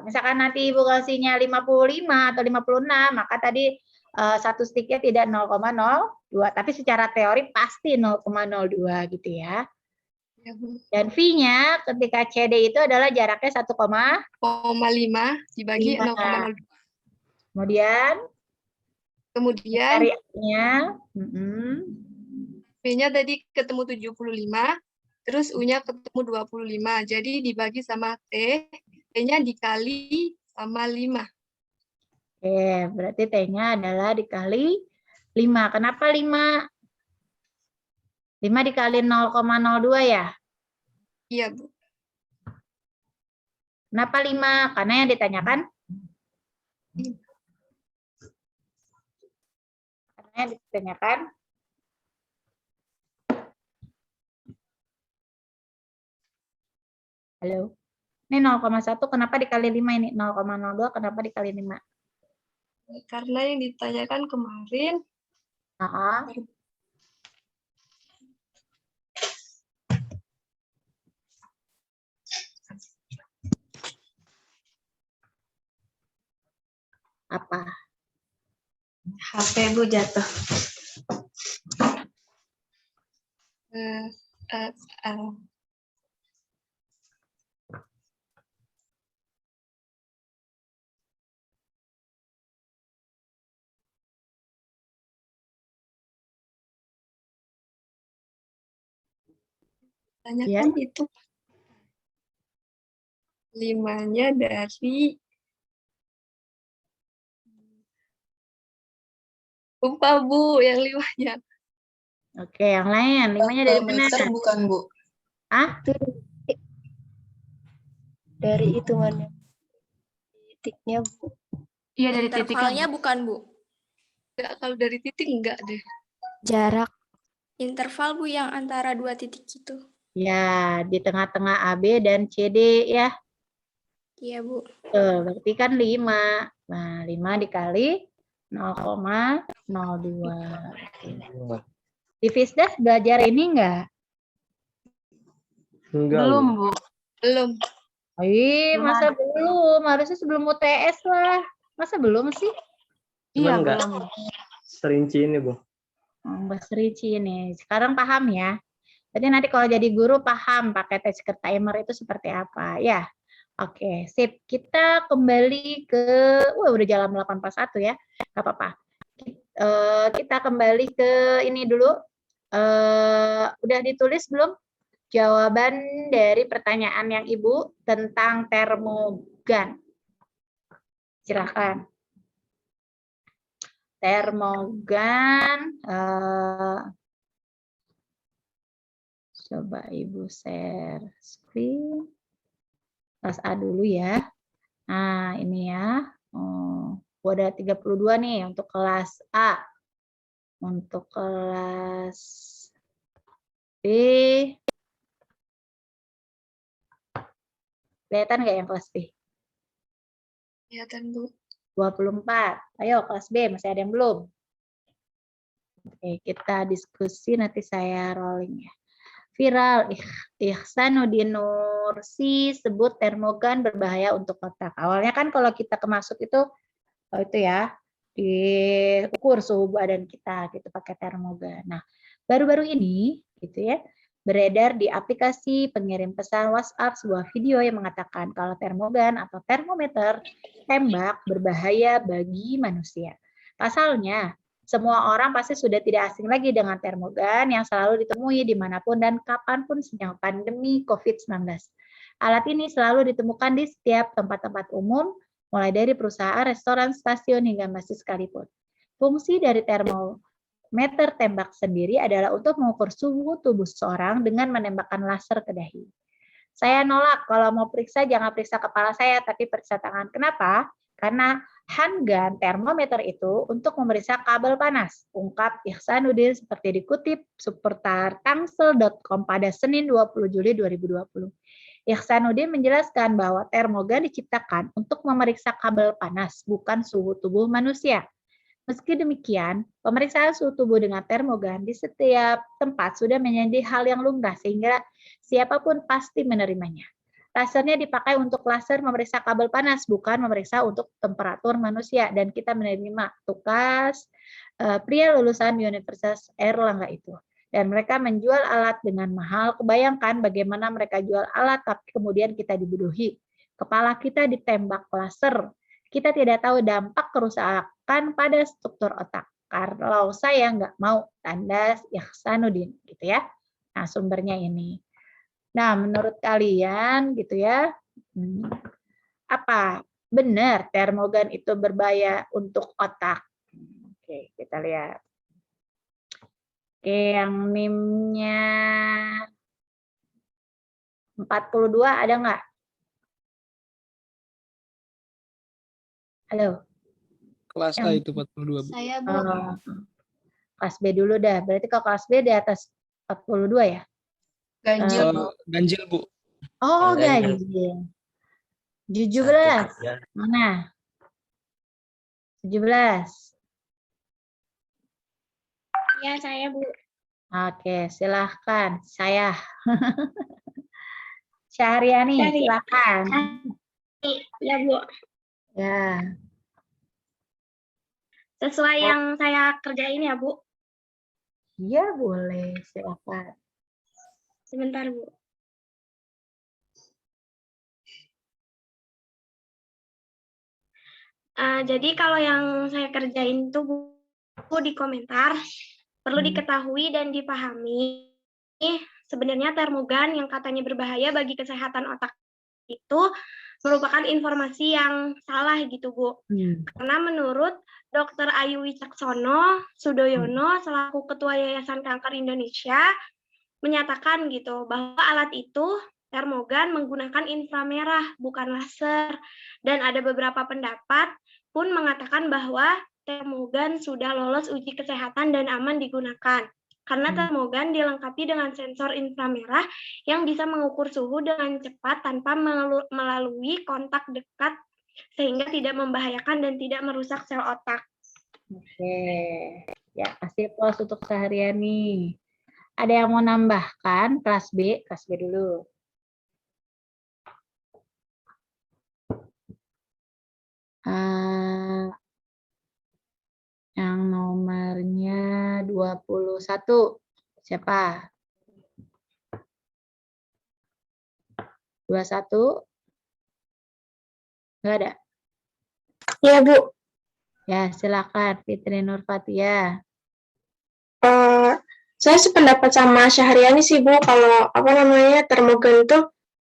Misalkan nanti Ibu kasihnya 55 atau 56, maka tadi satu sticknya tidak 0,02, tapi secara teori pasti 0,02 gitu ya. Ya, Bu. Dan V-nya ketika CD itu adalah jaraknya 0,5 dibagi 0,02. Kemudian Kemudian carinya, V-nya tadi ketemu 75, terus U-nya ketemu 25. Jadi dibagi sama T, T-nya dikali sama 5. Oke, berarti T-nya adalah dikali 5. Kenapa 5? 5 dikali 0,02 ya? Iya, Bu. Kenapa 5? Karena yang ditanyakan? Karena yang ditanyakan? Halo? Ini 0,1 kenapa dikali 5 ini? 0,02 kenapa dikali 5? Karena yang ditanyakan kemarin, apa? HP Bu jatuh. tanyakan itu 5-nya dari lupa Bu, yang 5-nya. Oke, yang lain. 5-nya dari mana? Meter bukan, Bu? Ah? Dari hitungannya titiknya, Bu. Iya, dari titiknya. Intervalnya bukan, Bu. Enggak, kalau dari titik enggak deh. Jarak. Interval, Bu, yang antara dua titik itu. Ya, di tengah-tengah AB dan CD ya. Iya, Bu. Berarti kan 5. Nah, 5 dikali 0,02. Di FISDAS belajar ini enggak? Belum, Bu. Belum. Masa belum? Harusnya sebelum UTS lah. Masa belum sih? Iya, Cuman nggak belum. serinci ini, Bu. Bahas rinci ini. Sekarang paham ya. Jadi nanti kalau jadi guru paham pakai tasker timer itu seperti apa ya. Oke, sip. Kita kembali ke, udah jalan 841 ya. Gak apa-apa. Kita kembali ke ini dulu. Udah ditulis belum jawaban dari pertanyaan yang Ibu tentang termogan? Silakan. Termogan. Coba Ibu share screen. Kelas A dulu ya. Nah, ini ya. Ada 32 nih untuk kelas A. Untuk kelas B. Kelihatan nggak yang kelas B? Kelihatan, Bu. 24. Ayo kelas B, masih ada yang belum? Oke, kita diskusi, nanti saya rolling ya. Viral, Ihsanuddin Nursi sebut termogan berbahaya untuk otak. Awalnya kan kalau kita kemasuk itu ya, diukur suhu badan kita gitu pakai termogan. Nah, baru-baru ini gitu ya, beredar di aplikasi pengirim pesan WhatsApp sebuah video yang mengatakan kalau termogan atau termometer tembak berbahaya bagi manusia. Pasalnya, semua orang pasti sudah tidak asing lagi dengan termogan yang selalu ditemui dimanapun dan kapanpun sejak pandemi COVID-19. Alat ini selalu ditemukan di setiap tempat-tempat umum, mulai dari perusahaan, restoran, stasiun, hingga masjid sekalipun. Fungsi dari termometer tembak sendiri adalah untuk mengukur suhu tubuh seseorang dengan menembakkan laser ke dahi. Saya nolak kalau mau periksa, jangan periksa kepala saya, tapi periksa tangan. Kenapa? Karena handgun termometer itu untuk memeriksa kabel panas, ungkap Ihsanuddin seperti dikutip supertartangsel.com pada Senin 20 Juli 2020. Ihsanuddin menjelaskan bahwa termogan diciptakan untuk memeriksa kabel panas, bukan suhu tubuh manusia. Meski demikian, pemeriksaan suhu tubuh dengan termogan di setiap tempat sudah menjadi hal yang lumrah sehingga siapapun pasti menerimanya. Lasernya dipakai untuk laser memeriksa kabel panas, bukan memeriksa untuk temperatur manusia. Dan kita menerima tugas pria lulusan Universitas Airlangga itu. Dan mereka menjual alat dengan mahal. Kebayangkan bagaimana mereka jual alat, tapi kemudian kita dibodohi. Kepala kita ditembak laser. Kita tidak tahu dampak kerusakan pada struktur otak. Kalau saya nggak mau, tanda Ihsanuddin, gitu ya. Nah, sumbernya ini. Nah, menurut kalian gitu ya, apa benar termogan itu berbahaya untuk otak? Oke, kita lihat. Oke, yang NIM-nya 42 ada nggak? Halo? Kelas A itu 42, Bu. Saya, Bu. Kelas B dulu dah. Berarti kalau kelas B di atas 42 ya? Ganjil, Bu. Ganjil, Bu. Oh, Ganjil. ganjil. 17. Mana? 17. Ya, saya, Bu. Oke, silahkan. Saya. Syahriani, silahkan. Ya, Bu. Ya. Sesuai yang saya kerjain ya, Bu. Iya, boleh. Silahkan. Sebentar, Bu. Jadi kalau yang saya kerjain itu, Bu, di komentar, perlu diketahui dan dipahami, sebenarnya termogan yang katanya berbahaya bagi kesehatan otak itu merupakan informasi yang salah gitu, Bu. Karena menurut Dr. Ayu Wicaksono Sudoyono selaku Ketua Yayasan Kanker Indonesia menyatakan gitu bahwa alat itu termogan menggunakan inframerah bukan laser, dan ada beberapa pendapat pun mengatakan bahwa termogan sudah lolos uji kesehatan dan aman digunakan. Karena termogan dilengkapi dengan sensor inframerah yang bisa mengukur suhu dengan cepat tanpa melalui kontak dekat sehingga tidak membahayakan dan tidak merusak sel otak. Oke. Ya, kasih plus untuk Syahriani. Ada yang mau nambahkan kelas B? Kelas B dulu. Yang nomornya 21. Siapa? 21? Enggak ada? Ya, Bu. Ya, silakan Fitri Nurfatia. Saya sependapat sama Syahriani sih, Bu, kalau termogan itu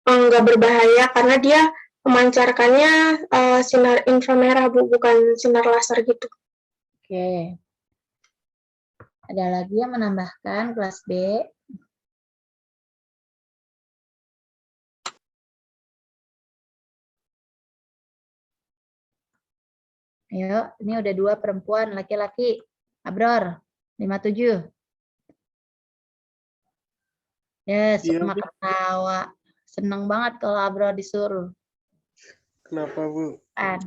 nggak berbahaya karena dia memancarkannya sinar inframerah, Bu, bukan sinar laser gitu. Oke. Ada lagi yang menambahkan kelas B? Ayo, ini udah 2 perempuan, laki-laki. Abror, 57. Ya, semua ketawa. Seneng banget kalau Abror disuruh. Kenapa, Bu? Kan.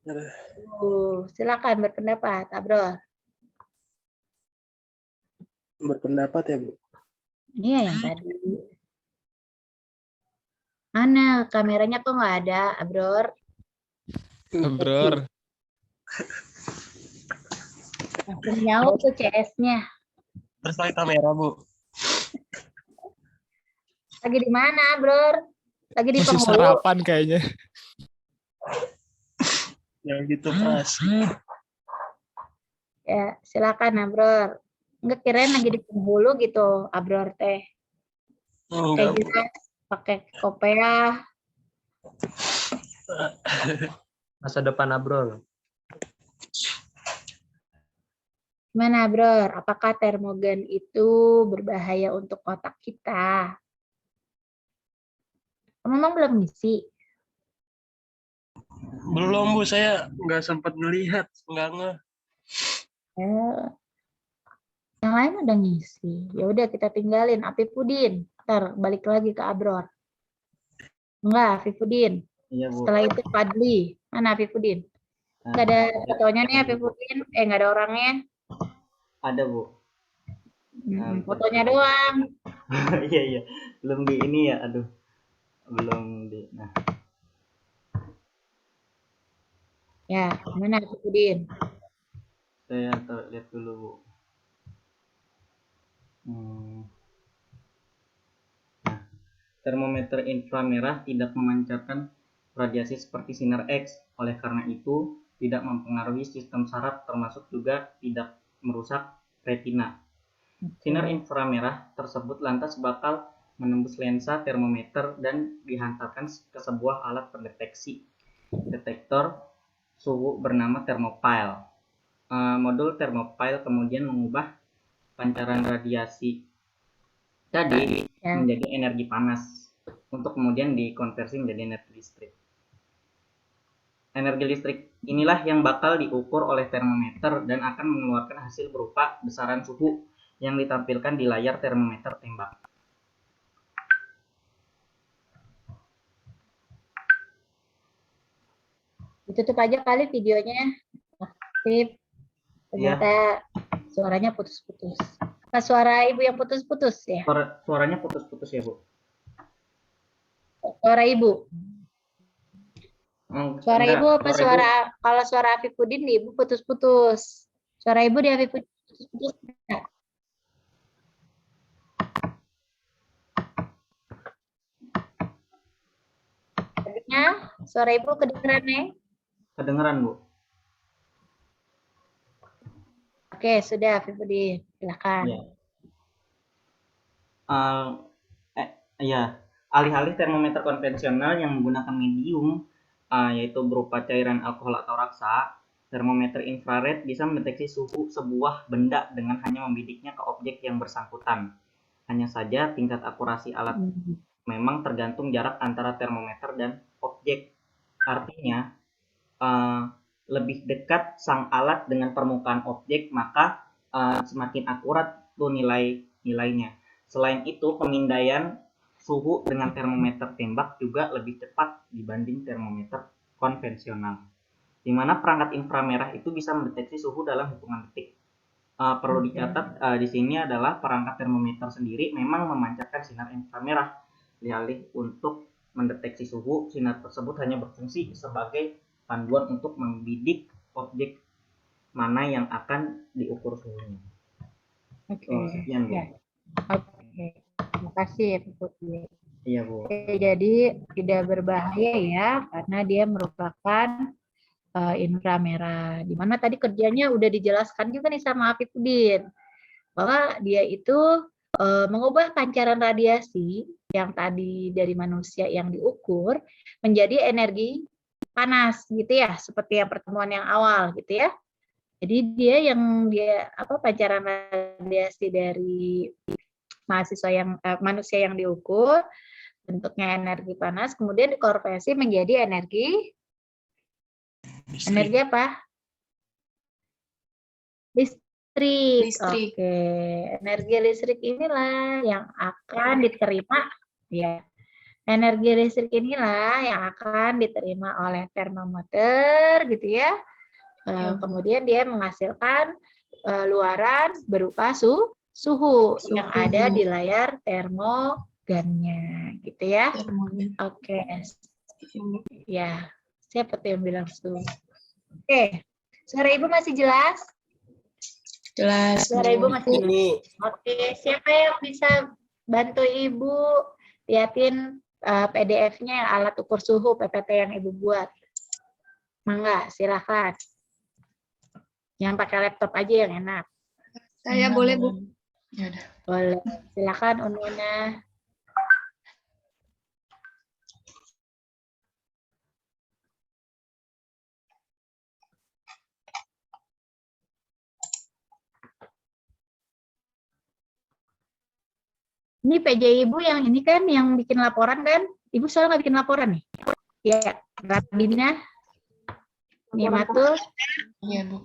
Aduh. Silakan berpendapat, Abror. Berpendapat ya, Bu? Iya yang tadi. Mana kameranya kok nggak ada, Abror? Abror. Langsung nyaut tuh CS-nya. Terus pakai kamera, Bu. Lagi di mana, Abror? Lagi di Masih penghulu. sarapan kayaknya. Yang gitu, Mas. Ya, silakan, Abror. Enggak, kirain lagi di penghulu gitu, Abror teh. Enggak, Bu. Pakai kopiah. Masa depan Abrol. Gimana, Abror? Apakah termogan itu berbahaya untuk otak kita? Memang belum ngisi? Belum, Bu. Saya nggak sempat melihat. Nggak ngeh. Yang lain udah ngisi. Ya udah kita tinggalin Afifudin. Ntar balik lagi ke Abror. Enggak, Afifudin. Iya, Bu. Setelah itu Fadli. Mana Afifudin? Enggak ada fotonya nih Afifudin. Enggak ada orangnya. Ada, Bu. Fotonya doang. Iya. Belum di ini ya, aduh. Belum di. Nah. Ya, mana Afifudin? Saya lihat dulu, Bu. Nah, termometer inframerah tidak memancarkan radiasi seperti sinar X. Oleh karena itu, tidak mempengaruhi sistem saraf termasuk juga tidak merusak retina. Sinar inframerah tersebut lantas bakal menembus lensa termometer dan dihantarkan ke sebuah alat pendeteksi detektor suhu bernama thermopile. Modul thermopile kemudian mengubah pancaran radiasi tadi menjadi energi panas untuk kemudian dikonversi menjadi energi listrik. Energi listrik inilah yang bakal diukur oleh termometer dan akan mengeluarkan hasil berupa besaran suhu yang ditampilkan di layar termometer tembak. Ditutup aja kali videonya. Aktif. Ternyata suaranya putus-putus. Apa suara ibu yang putus-putus ya? Suaranya putus-putus ya, Bu? Suara ibu? Suara Enggak, ibu apa suara ibu? Kalau suara Afifudin di ibu putus-putus. Suara ibu di Afifudin putus-putus. Suara ibu kedengeran ya? Kedengeran, Bu. Oke, sudah Afifudin. Silakan. Ya. Alih-alih termometer konvensional yang menggunakan medium, yaitu berupa cairan alkohol atau raksa, termometer infrared bisa mendeteksi suhu sebuah benda dengan hanya membidiknya ke objek yang bersangkutan. Hanya saja tingkat akurasi alat memang tergantung jarak antara termometer dan objek. Artinya, lebih dekat sang alat dengan permukaan objek, maka semakin akurat tuh nilainya. Selain itu, pemindaian suhu dengan termometer tembak juga lebih cepat dibanding termometer konvensional. Di mana perangkat inframerah itu bisa mendeteksi suhu dalam hitungan detik. Perlu dicatat di sini adalah perangkat termometer sendiri memang memancarkan sinar inframerah. Alih-alih untuk mendeteksi suhu, sinar tersebut hanya berfungsi sebagai panduan untuk membidik objek mana yang akan diukur suhunya. Sekian, Bu. Oke. Terima kasih ya, Bu. Iya, Bu. Jadi tidak berbahaya ya, karena dia merupakan inframerah. Dimana tadi kerjanya udah dijelaskan juga nih sama Afifudin, bahwa dia itu mengubah pancaran radiasi yang tadi dari manusia yang diukur menjadi energi panas gitu ya, seperti yang pertemuan yang awal gitu ya. Jadi dia pancaran radiasi dari manusia yang diukur bentuknya energi panas kemudian dikonversi menjadi energi apa? Listrik. Listrik. Oke, energi listrik inilah yang akan diterima ya. Energi listrik inilah yang akan diterima oleh termometer gitu ya. Kemudian dia menghasilkan luaran berupa suhu yang ada di layar termogannya gitu ya. Oke. Ya, siapa tuh yang bilang suhu? Oke. Suara Ibu masih jelas? Jelas. Suara Ibu masih jelas. Oke, siapa yang bisa bantu Ibu liatin PDF-nya yang alat ukur suhu PPT yang Ibu buat? Mangga, silakan. Yang pakai laptop aja yang enak. Saya boleh, Bu. Ya udah. Boleh. Silakan Ununa. Ini PJ Ibu yang ini kan yang bikin laporan kan? Ibu soalnya nggak bikin laporan nih. Ya, Rabina. Nimatul. Iya, Bu.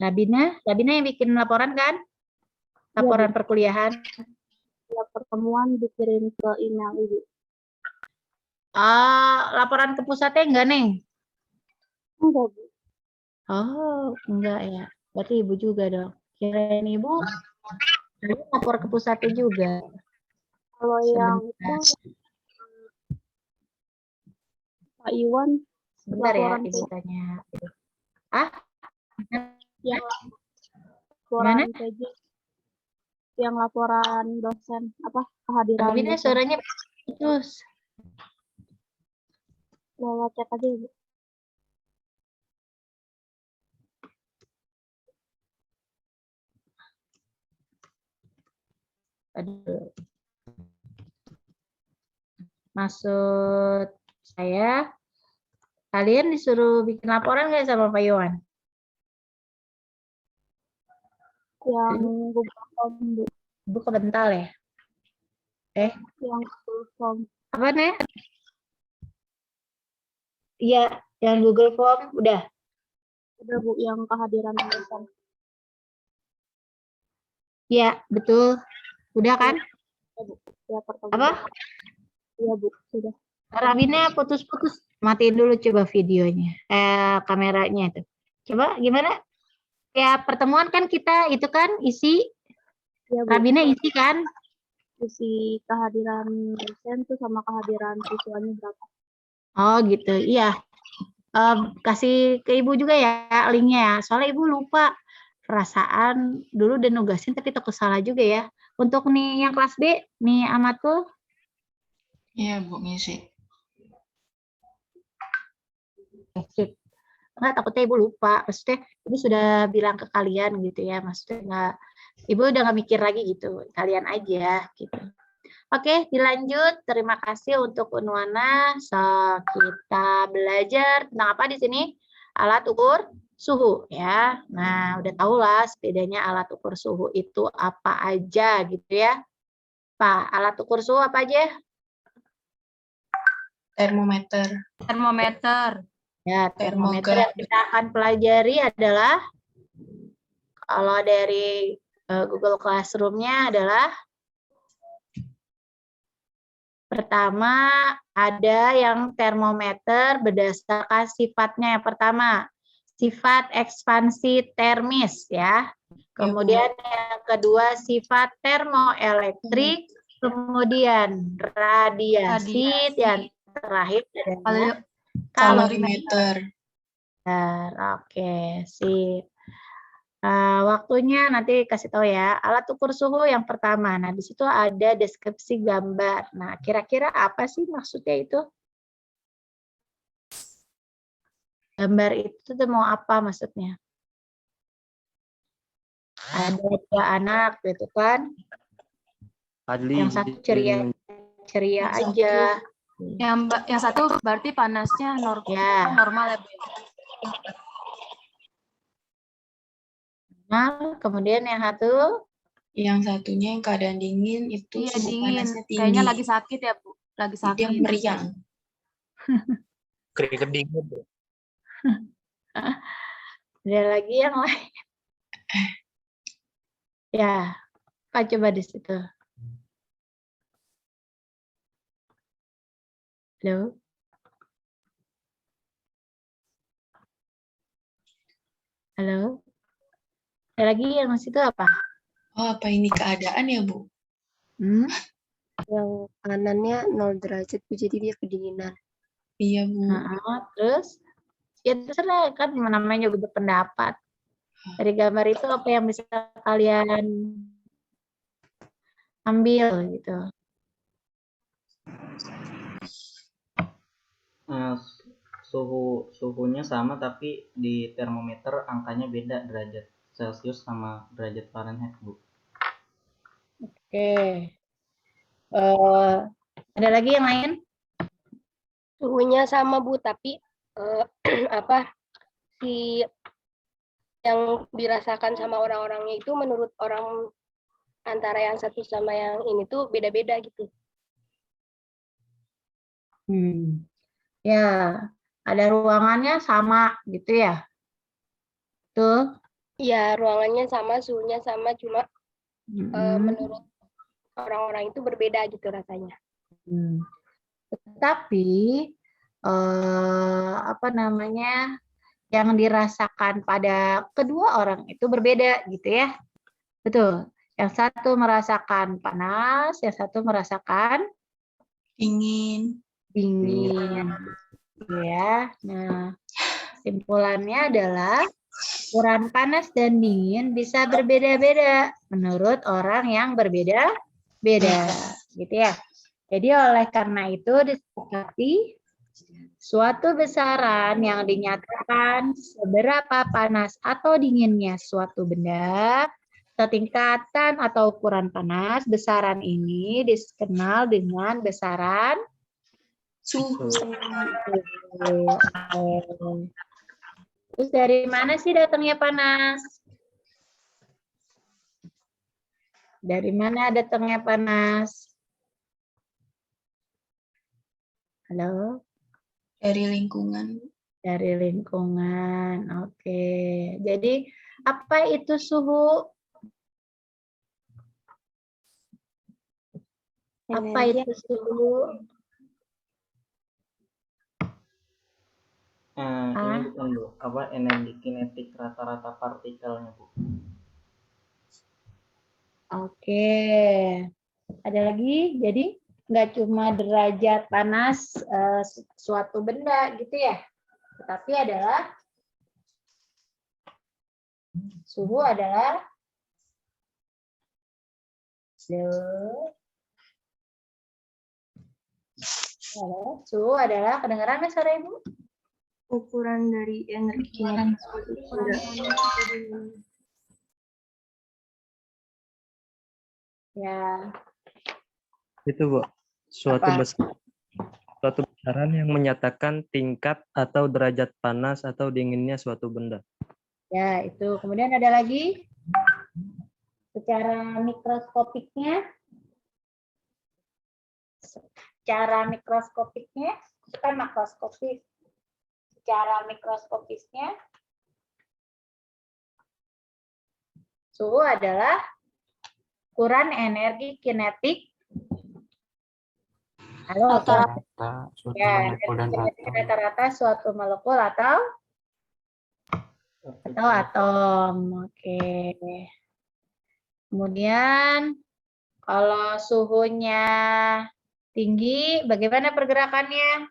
Rabina yang bikin laporan kan? Laporan perkuliahan. Pertemuan dikirim ke email Ibu. Laporan ke pusatnya enggak, Neng? Enggak, Bu. Oh, enggak ya. Berarti Ibu juga dong. Kirain Ibu lapor ke pusatnya juga. Kalau yang itu Pak Iwan Sebentar ya, laporan Ibu ke- tanya. yang Gimana? laporan PJ, yang laporan dosen apa kehadiran Rabina dosen. suaranya putus. Lewat chat aja, Bu. Aduh. Maksud saya, kalian disuruh bikin laporan nggak sama Pak Iwan? Yang Google Form, Bu. Ibu kebental ya? Yang Google Form. Apa nih? Iya, yang Google Form udah. Udah, Bu, yang kehadiran dosen. Iya, betul. Udah kan? Ya, pertemuan. Apa? Iya, Bu, sudah. Rabina putus-putus. Matiin dulu coba videonya. Kameranya itu. Coba gimana? Ya, pertemuan kan kita itu kan isi. Iya, Bu. Rabina isi kan? Isi kehadiran dosen tuh sama kehadiran siswanya berapa. Oh gitu, iya. Kasih ke Ibu juga ya linknya ya. Soalnya Ibu lupa. Perasaan dulu udah nugasin tapi takut salah juga ya. Untuk nih yang kelas B, nih Amatul. Iya, Bu, ngisi. Sip. Enggak, takutnya Ibu lupa. Maksudnya Ibu sudah bilang ke kalian gitu ya. Maksudnya enggak, Ibu udah nggak mikir lagi gitu. Kalian aja gitu. Oke, dilanjut. Terima kasih untuk Unwana. So, kita belajar tentang apa di sini? Alat ukur suhu ya. Nah, udah tahu lah bedanya alat ukur suhu itu apa aja gitu ya. Pak, alat ukur suhu apa aja? Termometer. Termometer. Ya, termometer Termogan. yang kita akan pelajari adalah kalau dari Google Classroom-nya adalah pertama ada yang termometer berdasarkan sifatnya. Yang pertama, sifat ekspansi termis ya. Kemudian yang kedua sifat termoelektrik, kemudian radiasi, dan terakhir adalah Kalorimeter. Oke, sip. Waktunya nanti kasih tahu ya. Alat ukur suhu yang pertama. Nah, di situ ada deskripsi gambar. Nah, kira-kira apa sih maksudnya itu? Gambar itu tuh mau apa maksudnya? Ada dua anak gitu kan? Yang satu ceria aja. Yang satu berarti panasnya Ya. normal ya, Bu. Nah, kemudian yang satu Yang satunya yang keadaan dingin itu Iya, suhu dingin. panasnya tinggi. Kayaknya lagi sakit ya, Bu. Lagi Dia sakit. meriang. Keringet dingin. Bu. Ada lagi yang lain? Ya, Pak coba di situ. Halo? Halo? Ada lagi yang di situ apa? Oh, apa ini keadaan ya, Bu? Hmm? Yang kanannya 0 derajat, Bu, jadi dia kedinginan. Iya, Bu. Terus? Ya terserah, kan namanya juga pendapat. Dari gambar itu apa yang bisa kalian ambil gitu? Suhunya sama tapi di termometer angkanya beda, derajat Celcius sama derajat Fahrenheit, Bu. Oke. Ada lagi yang lain? Suhunya sama, Bu, tapi si yang dirasakan sama orang-orangnya itu menurut orang antara yang satu sama yang ini tuh beda-beda gitu. Ya, ada ruangannya sama gitu ya? Tuh. Iya, ruangannya sama, suhunya sama, cuma menurut orang-orang itu berbeda gitu rasanya. Tetapi apa namanya, yang dirasakan pada kedua orang itu berbeda gitu ya? Betul. Yang satu merasakan panas, yang satu merasakan Dingin. Ya. Nah, kesimpulannya adalah ukuran panas dan dingin bisa berbeda-beda menurut orang yang berbeda-beda, gitu ya. Jadi oleh karena itu disepakati suatu besaran yang dinyatakan seberapa panas atau dinginnya suatu benda, setingkatan atau ukuran panas, besaran ini dikenal dengan besaran Suhu. Terus dari mana sih datangnya panas? Dari mana datangnya panas? Halo? Dari lingkungan. Dari lingkungan. Oke. Jadi apa itu suhu? Apa itu suhu? Ini bukan, Bu. Apa energi kinetik rata-rata partikelnya, Bu? Oke. Ada lagi? Jadi nggak cuma derajat panas suatu benda gitu ya, tetapi adalah suhu adalah suhu adalah kedengaran nggak suara Ibu? Ukuran dari energi kinetik suatu benda. Ya. Itu, Bu. Suatu besaran yang menyatakan tingkat atau derajat panas atau dinginnya suatu benda. Ya, itu. Kemudian ada lagi secara mikroskopiknya. Secara mikroskopiknya, bukan makroskopik. Secara mikroskopisnya, suhu adalah ukuran energi kinetik rata-rata suatu molekul atau atom. Oke. Kemudian kalau suhunya tinggi, bagaimana pergerakannya?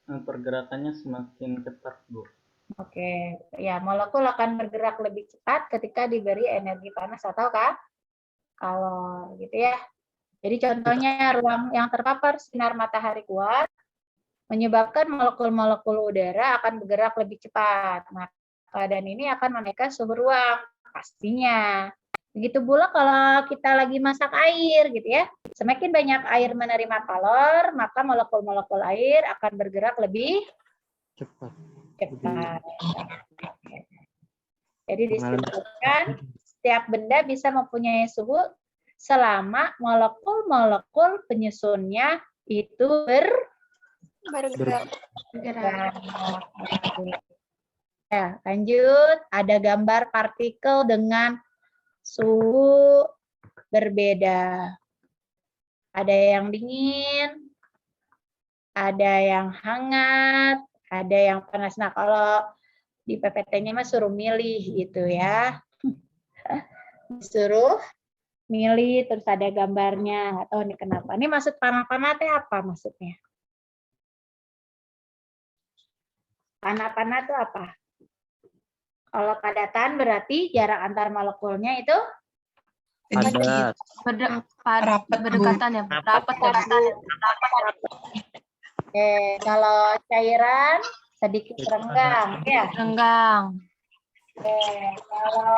Pergerakannya semakin cepat, Bu. Oke, ya molekul akan bergerak lebih cepat ketika diberi energi panas atau kalor, gitu ya. Jadi contohnya ruang yang terpapar sinar matahari kuat menyebabkan molekul-molekul udara akan bergerak lebih cepat. Nah, keadaan ini akan menaikkan suhu ruang pastinya. Begitu pula kalau kita lagi masak air gitu ya. Semakin banyak air menerima kalor, maka molekul-molekul air akan bergerak lebih cepat. Jadi disebutkan setiap benda bisa mempunyai suhu selama molekul-molekul penyusunnya itu Bergerak. bergerak. Ya, lanjut. Ada gambar partikel dengan suhu berbeda. Ada yang dingin, ada yang hangat, ada yang panas. Nah, kalau di PPT-nya mah suruh milih gitu ya. Disuruh milih, terus ada gambarnya. Nggak tahu nih kenapa. Ini maksud panah-panah teh apa maksudnya? Panah-panah itu apa? Kalau padatan berarti jarak antar molekulnya itu Padat. Berdekatan ya, rapat ya, Bu. Oke, kalau cairan sedikit renggang, ya. Renggang. Oke, kalau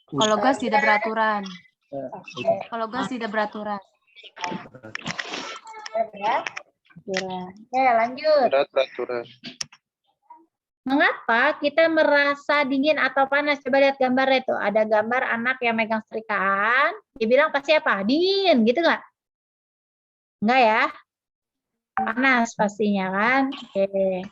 Kalau gas tidak beraturan. oke, Kalau gas tidak beraturan. berat. Oke, lanjut. Peraturan. Mengapa kita merasa dingin atau panas? Coba lihat gambarnya itu. Ada gambar anak yang megang setrikaan. Dia bilang pasti apa? Dingin, gitu nggak? Enggak ya? Panas pastinya kan? Oke.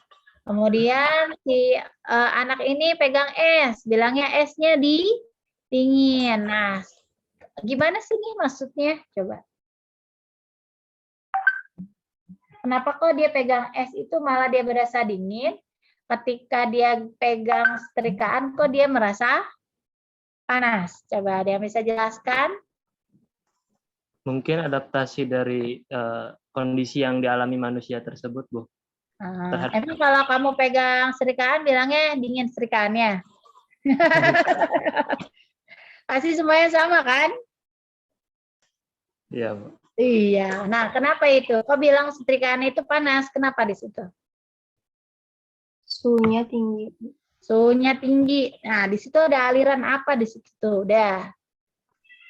Kemudian si anak ini pegang es. Bilangnya esnya dingin. Nah, gimana sih nih maksudnya? Coba. Kenapa kok dia pegang es itu malah dia berasa dingin? Ketika dia pegang setrikaan kok dia merasa panas. Coba ada yang bisa jelaskan? Mungkin adaptasi dari kondisi yang dialami manusia tersebut, Bu. Emang kalau kamu pegang setrikaan bilangnya dingin setrikaannya? Pasti semuanya sama kan? Iya, Bu. Iya. Nah, kenapa itu? Kok bilang setrikaan itu panas? Kenapa di situ? Suhunya tinggi. Suhunya tinggi. Nah, di situ ada aliran apa di situ tuh? Udah.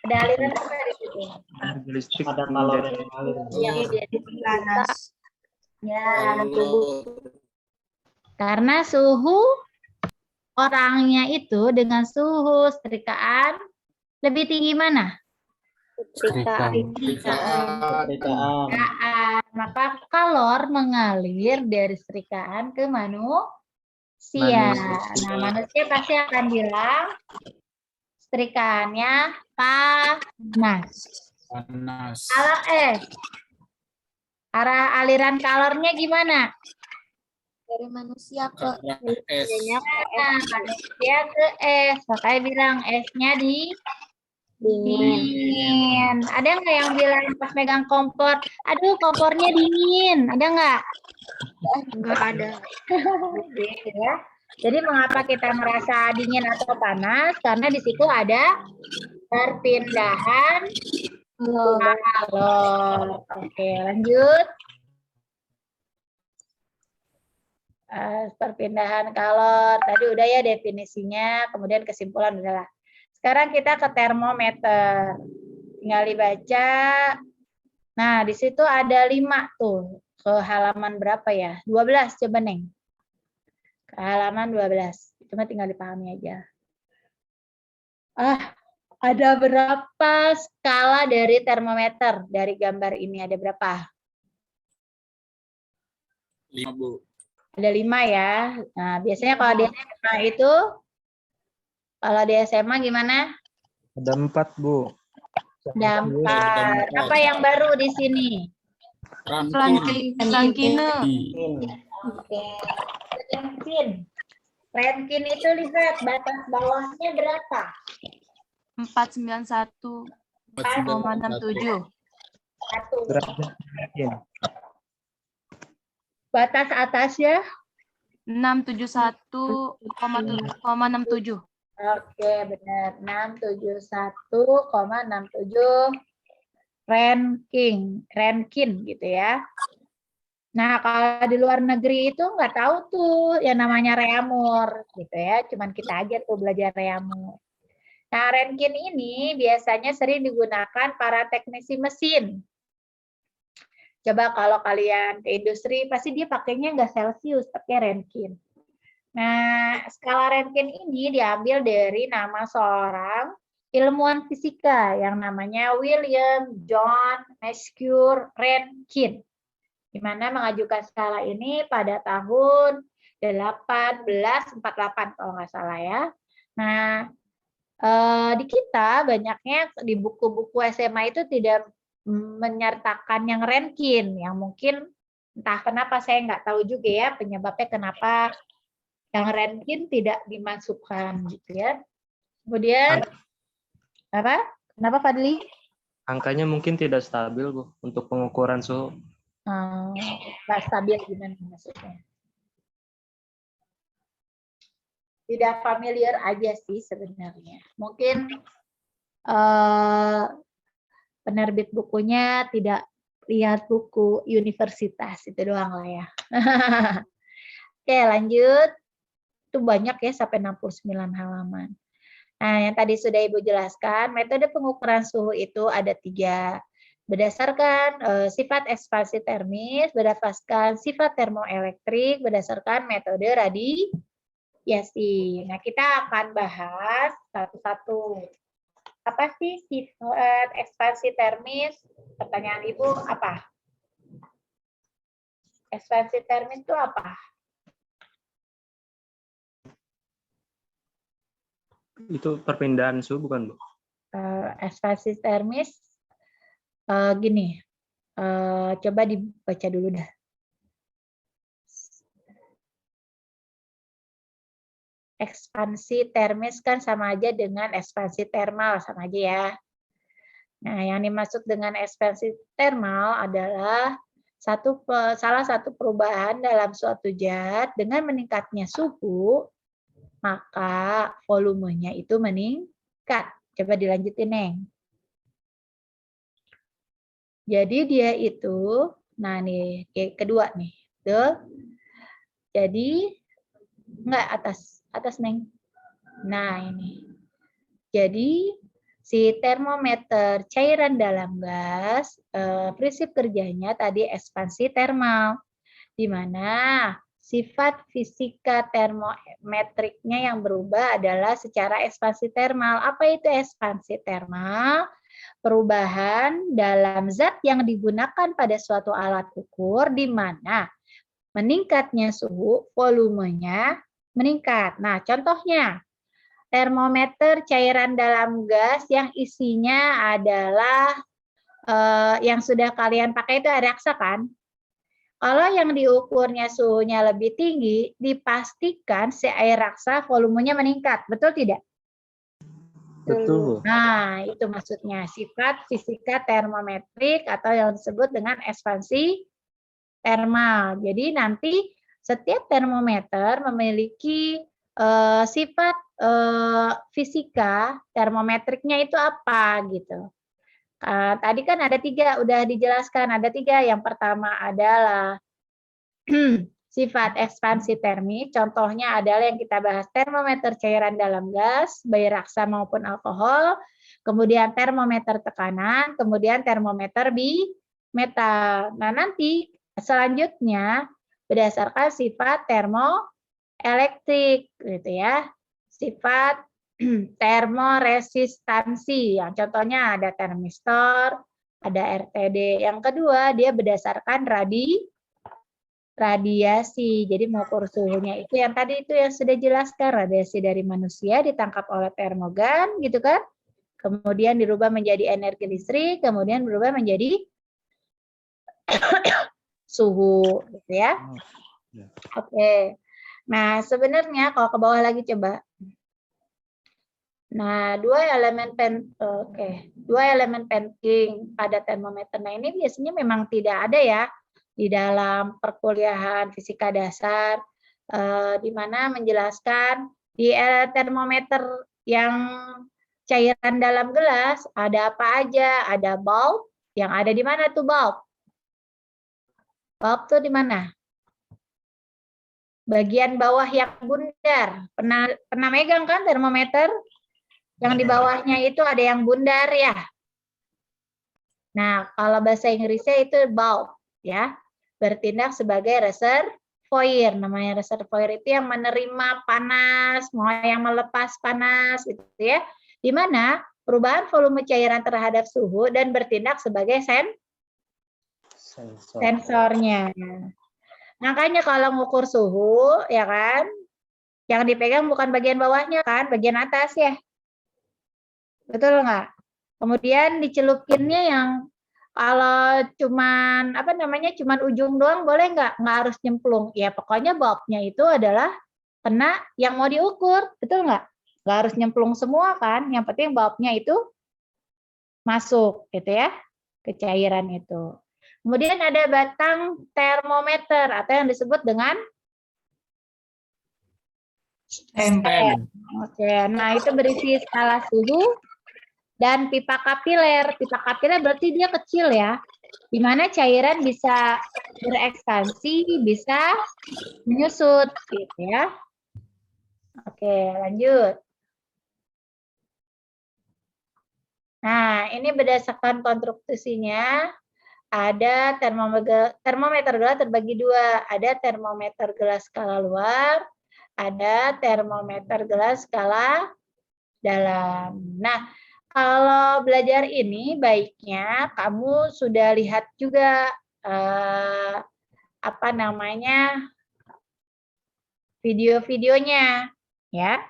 Ada aliran apa di situ? Energi listrik Ada kalor menjadi yang mengalir. Yang jadi panas. Ya, Kalau karena suhu orangnya itu dengan suhu setrikaan lebih tinggi mana? Setrikaan. Setrikaan. Maka kalor mengalir dari setrikaan ke manusia. Nah, manusia pasti akan bilang setrikaannya panas. Kalau arah aliran kalornya gimana? Dari manusia ke Es. Nah, manusia ke es. Makanya bilang esnya dingin. Ada nggak yang bilang pas megang kompor, aduh kompornya dingin? Ada nggak? nggak ada. Gitu ya. Jadi mengapa kita merasa dingin atau panas? Karena di situ ada perpindahan kalor. Oke, lanjut. Perpindahan kalor. Tadi udah ya definisinya, kemudian kesimpulan udahlah. Sekarang kita ke termometer. Tinggal dibaca. Nah, di situ ada 5 tuh. Ke halaman berapa ya? 12 coba, Neng. Ke halaman 12. Cuma tinggal dipahami aja. Ada berapa skala dari termometer? Dari gambar ini ada berapa? 5, Bu. Ada 5 ya. Nah, biasanya kalau di SMA itu, kalau di SMA gimana? Ada 4, Bu. Ada 4. Apa yang baru di sini? Rankine. Oke. Rankin itu lihat batas bawahnya berapa? 491,67. Derajat Kelvin. Batas atasnya? 671,67. Oke, benar. 671,67 Rankin gitu ya. Nah, kalau di luar negeri itu nggak tahu tuh yang namanya reaumur gitu ya. Cuman kita aja tuh belajar reaumur. Nah, Rankin ini biasanya sering digunakan para teknisi mesin. Coba kalau kalian ke industri, pasti dia pakainya nggak Celsius, pakai Rankin. Nah, skala Röntgen ini diambil dari nama seorang ilmuwan fisika yang namanya William John Mescure Röntgen, di mana mengajukan skala ini pada tahun 1848 kalau nggak salah ya. Nah, di kita banyaknya di buku-buku SMA itu tidak menyertakan yang Röntgen, yang mungkin entah kenapa saya nggak tahu juga ya penyebabnya kenapa yang Röntgen tidak dimasukkan gitu ya. Kemudian apa? Kenapa Fadli? Angkanya mungkin tidak stabil, Bu, untuk pengukuran suhu. Nggak stabil gimana maksudnya? Tidak familiar aja sih sebenarnya. Mungkin penerbit bukunya tidak lihat buku universitas, itu doang lah ya. Oke, lanjut. Itu banyak ya, sampai 69 halaman. Nah, yang tadi sudah Ibu jelaskan, metode pengukuran suhu itu ada 3. Berdasarkan sifat ekspansi termis, berdasarkan sifat termoelektrik, berdasarkan metode radiasi. Nah, kita akan bahas satu-satu. Apa sih sifat ekspansi termis? Pertanyaan Ibu apa? Ekspansi termis itu apa? Itu perpindahan suhu bukan, Bu? Ekspansi termis gini. Coba dibaca dulu dah. Ekspansi termis kan sama aja dengan ekspansi termal, sama aja ya. Nah, yang dimaksud dengan ekspansi termal adalah salah satu perubahan dalam suatu zat dengan meningkatnya suhu, maka volumenya itu meningkat. Coba dilanjutin, Neng. Jadi dia itu, nah nih, kedua nih. Tuh. Jadi, enggak atas Neng. Nah, ini. Jadi, si termometer cairan dalam gas, prinsip kerjanya tadi ekspansi termal, di mana sifat fisika termometriknya yang berubah adalah secara ekspansi termal. Apa itu ekspansi termal? Perubahan dalam zat yang digunakan pada suatu alat ukur, di mana meningkatnya suhu, volumenya meningkat. Nah, contohnya, termometer cairan dalam gas yang isinya adalah yang sudah kalian pakai itu air raksa kan? Kalau yang diukurnya suhunya lebih tinggi, dipastikan si air raksa volumenya meningkat. Betul tidak? Betul. Nah, itu maksudnya sifat fisika termometrik atau yang disebut dengan ekspansi termal. Jadi nanti setiap termometer memiliki sifat fisika termometriknya itu apa gitu. Tadi kan ada 3, udah dijelaskan ada 3. Yang pertama adalah sifat ekspansi termik. Contohnya adalah yang kita bahas termometer cairan dalam gas, baik raksa maupun alkohol. Kemudian termometer tekanan, kemudian termometer bimetal. Nah, nanti selanjutnya berdasarkan sifat termoelektrik gitu ya. Sifat termoresistansi, yang contohnya ada termistor, ada RTD. Yang kedua, dia berdasarkan radiasi. Jadi mengukur suhunya itu yang tadi itu yang sudah jelaskan, radiasi dari manusia ditangkap oleh termogan, gitu kan? Kemudian dirubah menjadi energi listrik, kemudian berubah menjadi suhu, gitu ya. Oke. Nah, sebenarnya kalau ke bawah lagi coba. Nah, dua elemen penting pada termometer. Nah, ini biasanya memang tidak ada ya di dalam perkuliahan fisika dasar, di mana menjelaskan di termometer yang cairan dalam gelas ada apa aja, ada bulb, yang ada di mana tuh bulb? Bulb tuh di mana? Bagian bawah yang bundar. Pernah megang kan termometer? Yang di bawahnya itu ada yang bundar ya. Nah, kalau bahasa Inggrisnya itu bulb ya. Bertindak sebagai reservoir. reservoir. Namanya reservoir itu yang menerima panas, mau yang melepas panas, gitu ya. Di mana perubahan volume cairan terhadap suhu dan bertindak sebagai sensornya. Makanya kalau ngukur suhu, ya kan, yang dipegang bukan bagian bawahnya kan, bagian atas ya. Betul nggak? Kemudian dicelupinnya yang kalau cuman apa namanya, cuman ujung doang boleh nggak? Nggak harus nyemplung. Ya pokoknya bulbnya itu adalah kena yang mau diukur, betul nggak? Nggak harus nyemplung semua kan, yang penting bulbnya itu masuk gitu ya, ke cairan itu. Kemudian ada batang termometer atau yang disebut dengan Pen. Oke, nah itu berisi skala suhu dan pipa kapiler. Pipa kapiler berarti dia kecil ya, di mana cairan bisa berekspansi, bisa menyusut, gitu ya. Oke, lanjut. Nah, ini berdasarkan konstruksinya. Ada termometer gelas terbagi dua. Ada termometer gelas skala luar, ada termometer gelas skala dalam. Nah, kalau belajar ini baiknya kamu sudah lihat juga apa namanya, video-videonya ya.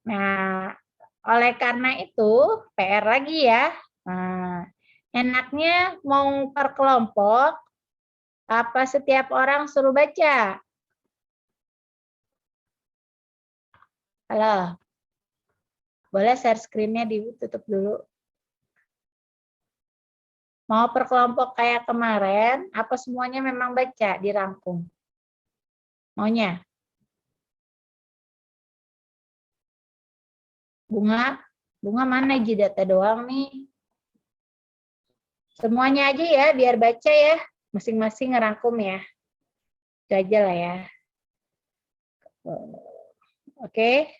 Nah, oleh karena itu PR lagi ya. Nah, enaknya mau per kelompok apa setiap orang suruh baca? Halo. Boleh share screen-nya ditutup dulu. Mau per kelompok kayak kemarin, apa semuanya memang baca, dirangkum? Maunya? Bunga? Bunga mana Jidata doang nih? Semuanya aja ya, biar baca ya. Masing-masing ngerangkum ya. Itu aja lah ya. Oke.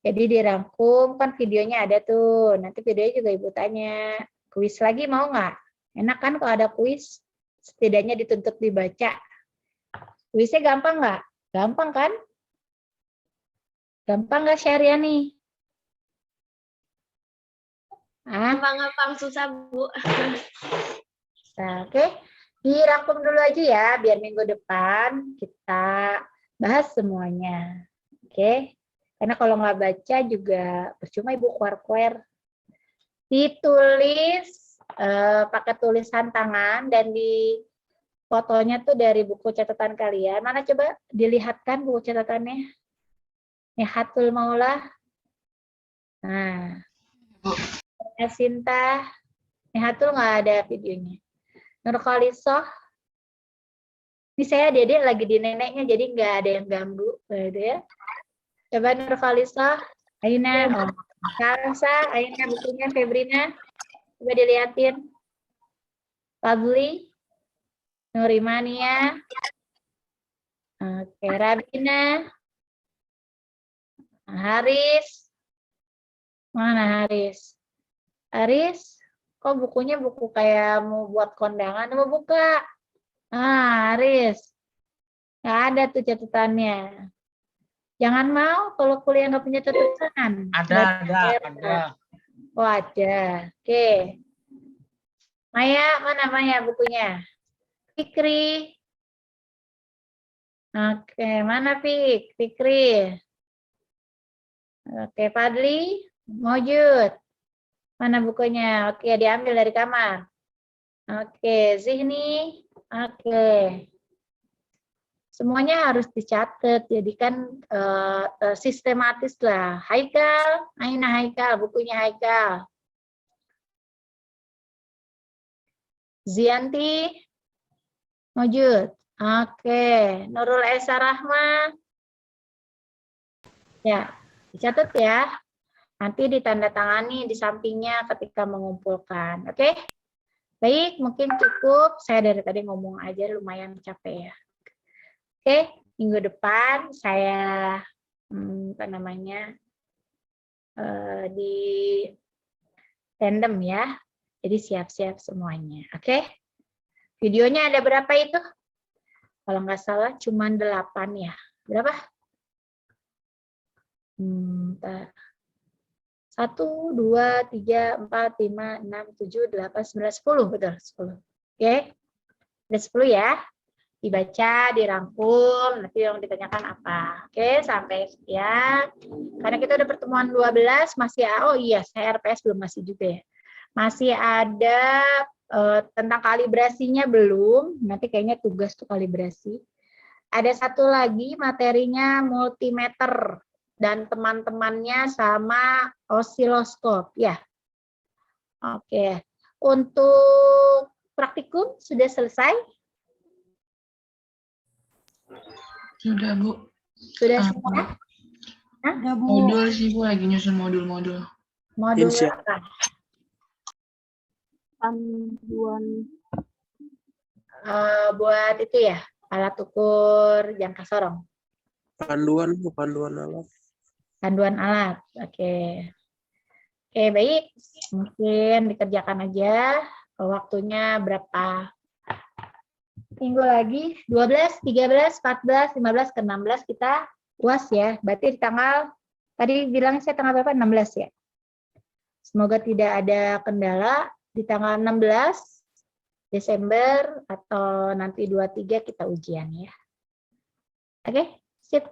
Jadi dirangkum, kan videonya ada tuh. Nanti videonya juga Ibu tanya. Kuis lagi mau nggak? Enak kan kalau ada kuis? Setidaknya dituntut dibaca. Kuisnya gampang nggak? Gampang kan? Gampang nggak Syariani? Gampang-gampang susah, Bu. Nah, oke. Dirangkum dulu aja ya, biar minggu depan kita bahas semuanya. Oke. Karena kalau nggak baca juga percuma Ibu kuar-kuar. Ditulis pakai tulisan tangan dan di fotonya tuh dari buku catatan kalian. Mana coba dilihatkan buku catatannya? Nihatul Maulah. Nah, Sinta. Nihatul nggak ada videonya. Nur Khalisoh. Ini saya Dedek lagi di neneknya, jadi nggak ada yang ganggu. Gitu ya. Coba Nur Khalisoh. Aina. Oh. Kalsa, Aina bukunya Febrina. Coba dilihatin. Fadli. Nurimania. Oke, Rabina. Haris. Mana Haris? Haris, kok bukunya buku kayak mau buat kondangan, mau buka? Ah, Haris. Nggak ada tuh catatannya. Jangan mau kalau kuliah nggak punya catatan. Ada. Oh, ada. Oke. Maya, mana Maya bukunya? Fikri. Oke, mana Fikri? Oke, Fadli. Mojud. Mana bukunya? Oke, diambil dari kamar. Oke, Zihni. Oke. Semuanya harus dicatat, jadi kan sistematis lah. Haikal, Aina Haikal, bukunya Haikal. Zianti, Mojud. Oke, Nurul Esa Rahma. Ya, dicatat ya. Nanti ditandatangani di sampingnya ketika mengumpulkan. Oke? Baik, mungkin cukup. Saya dari tadi ngomong aja lumayan capek ya. Oke, minggu depan saya di tandem ya. Jadi siap-siap semuanya. Oke? Videonya ada berapa itu? Kalau nggak salah cuma 8 ya. Berapa? 1, 2, 3, 4, 5, 6, 7, 8, 9, 10. Betul, 10. Oke. Ada 10 ya. Dibaca, dirangkum, nanti yang ditanyakan apa. Oke, sampai sekian. Karena kita udah pertemuan 12, masih, oh iya, saya RPS belum masih juga ya. Masih ada tentang kalibrasinya belum, nanti kayaknya tugas tuh kalibrasi. Ada satu lagi materinya multimeter dan teman-temannya sama osiloskop ya. Oke, untuk praktikum sudah selesai? Sudah, Bu. Sudah semua? Modul sih, Bu. Lagi nyusun modul-modul. Modul Insya- apa? Panduan Buat itu ya, alat ukur jangka sorong. Panduan alat. Panduan alat. Oke. Oke, baik. Mungkin dikerjakan aja. Waktunya berapa minggu lagi? 12, 13, 14, 15, ke 16 kita UAS ya. Berarti di tanggal, tadi bilang saya tanggal berapa? 16 ya. Semoga tidak ada kendala. Di tanggal 16 Desember atau nanti 23 kita ujian ya. Oke, sip.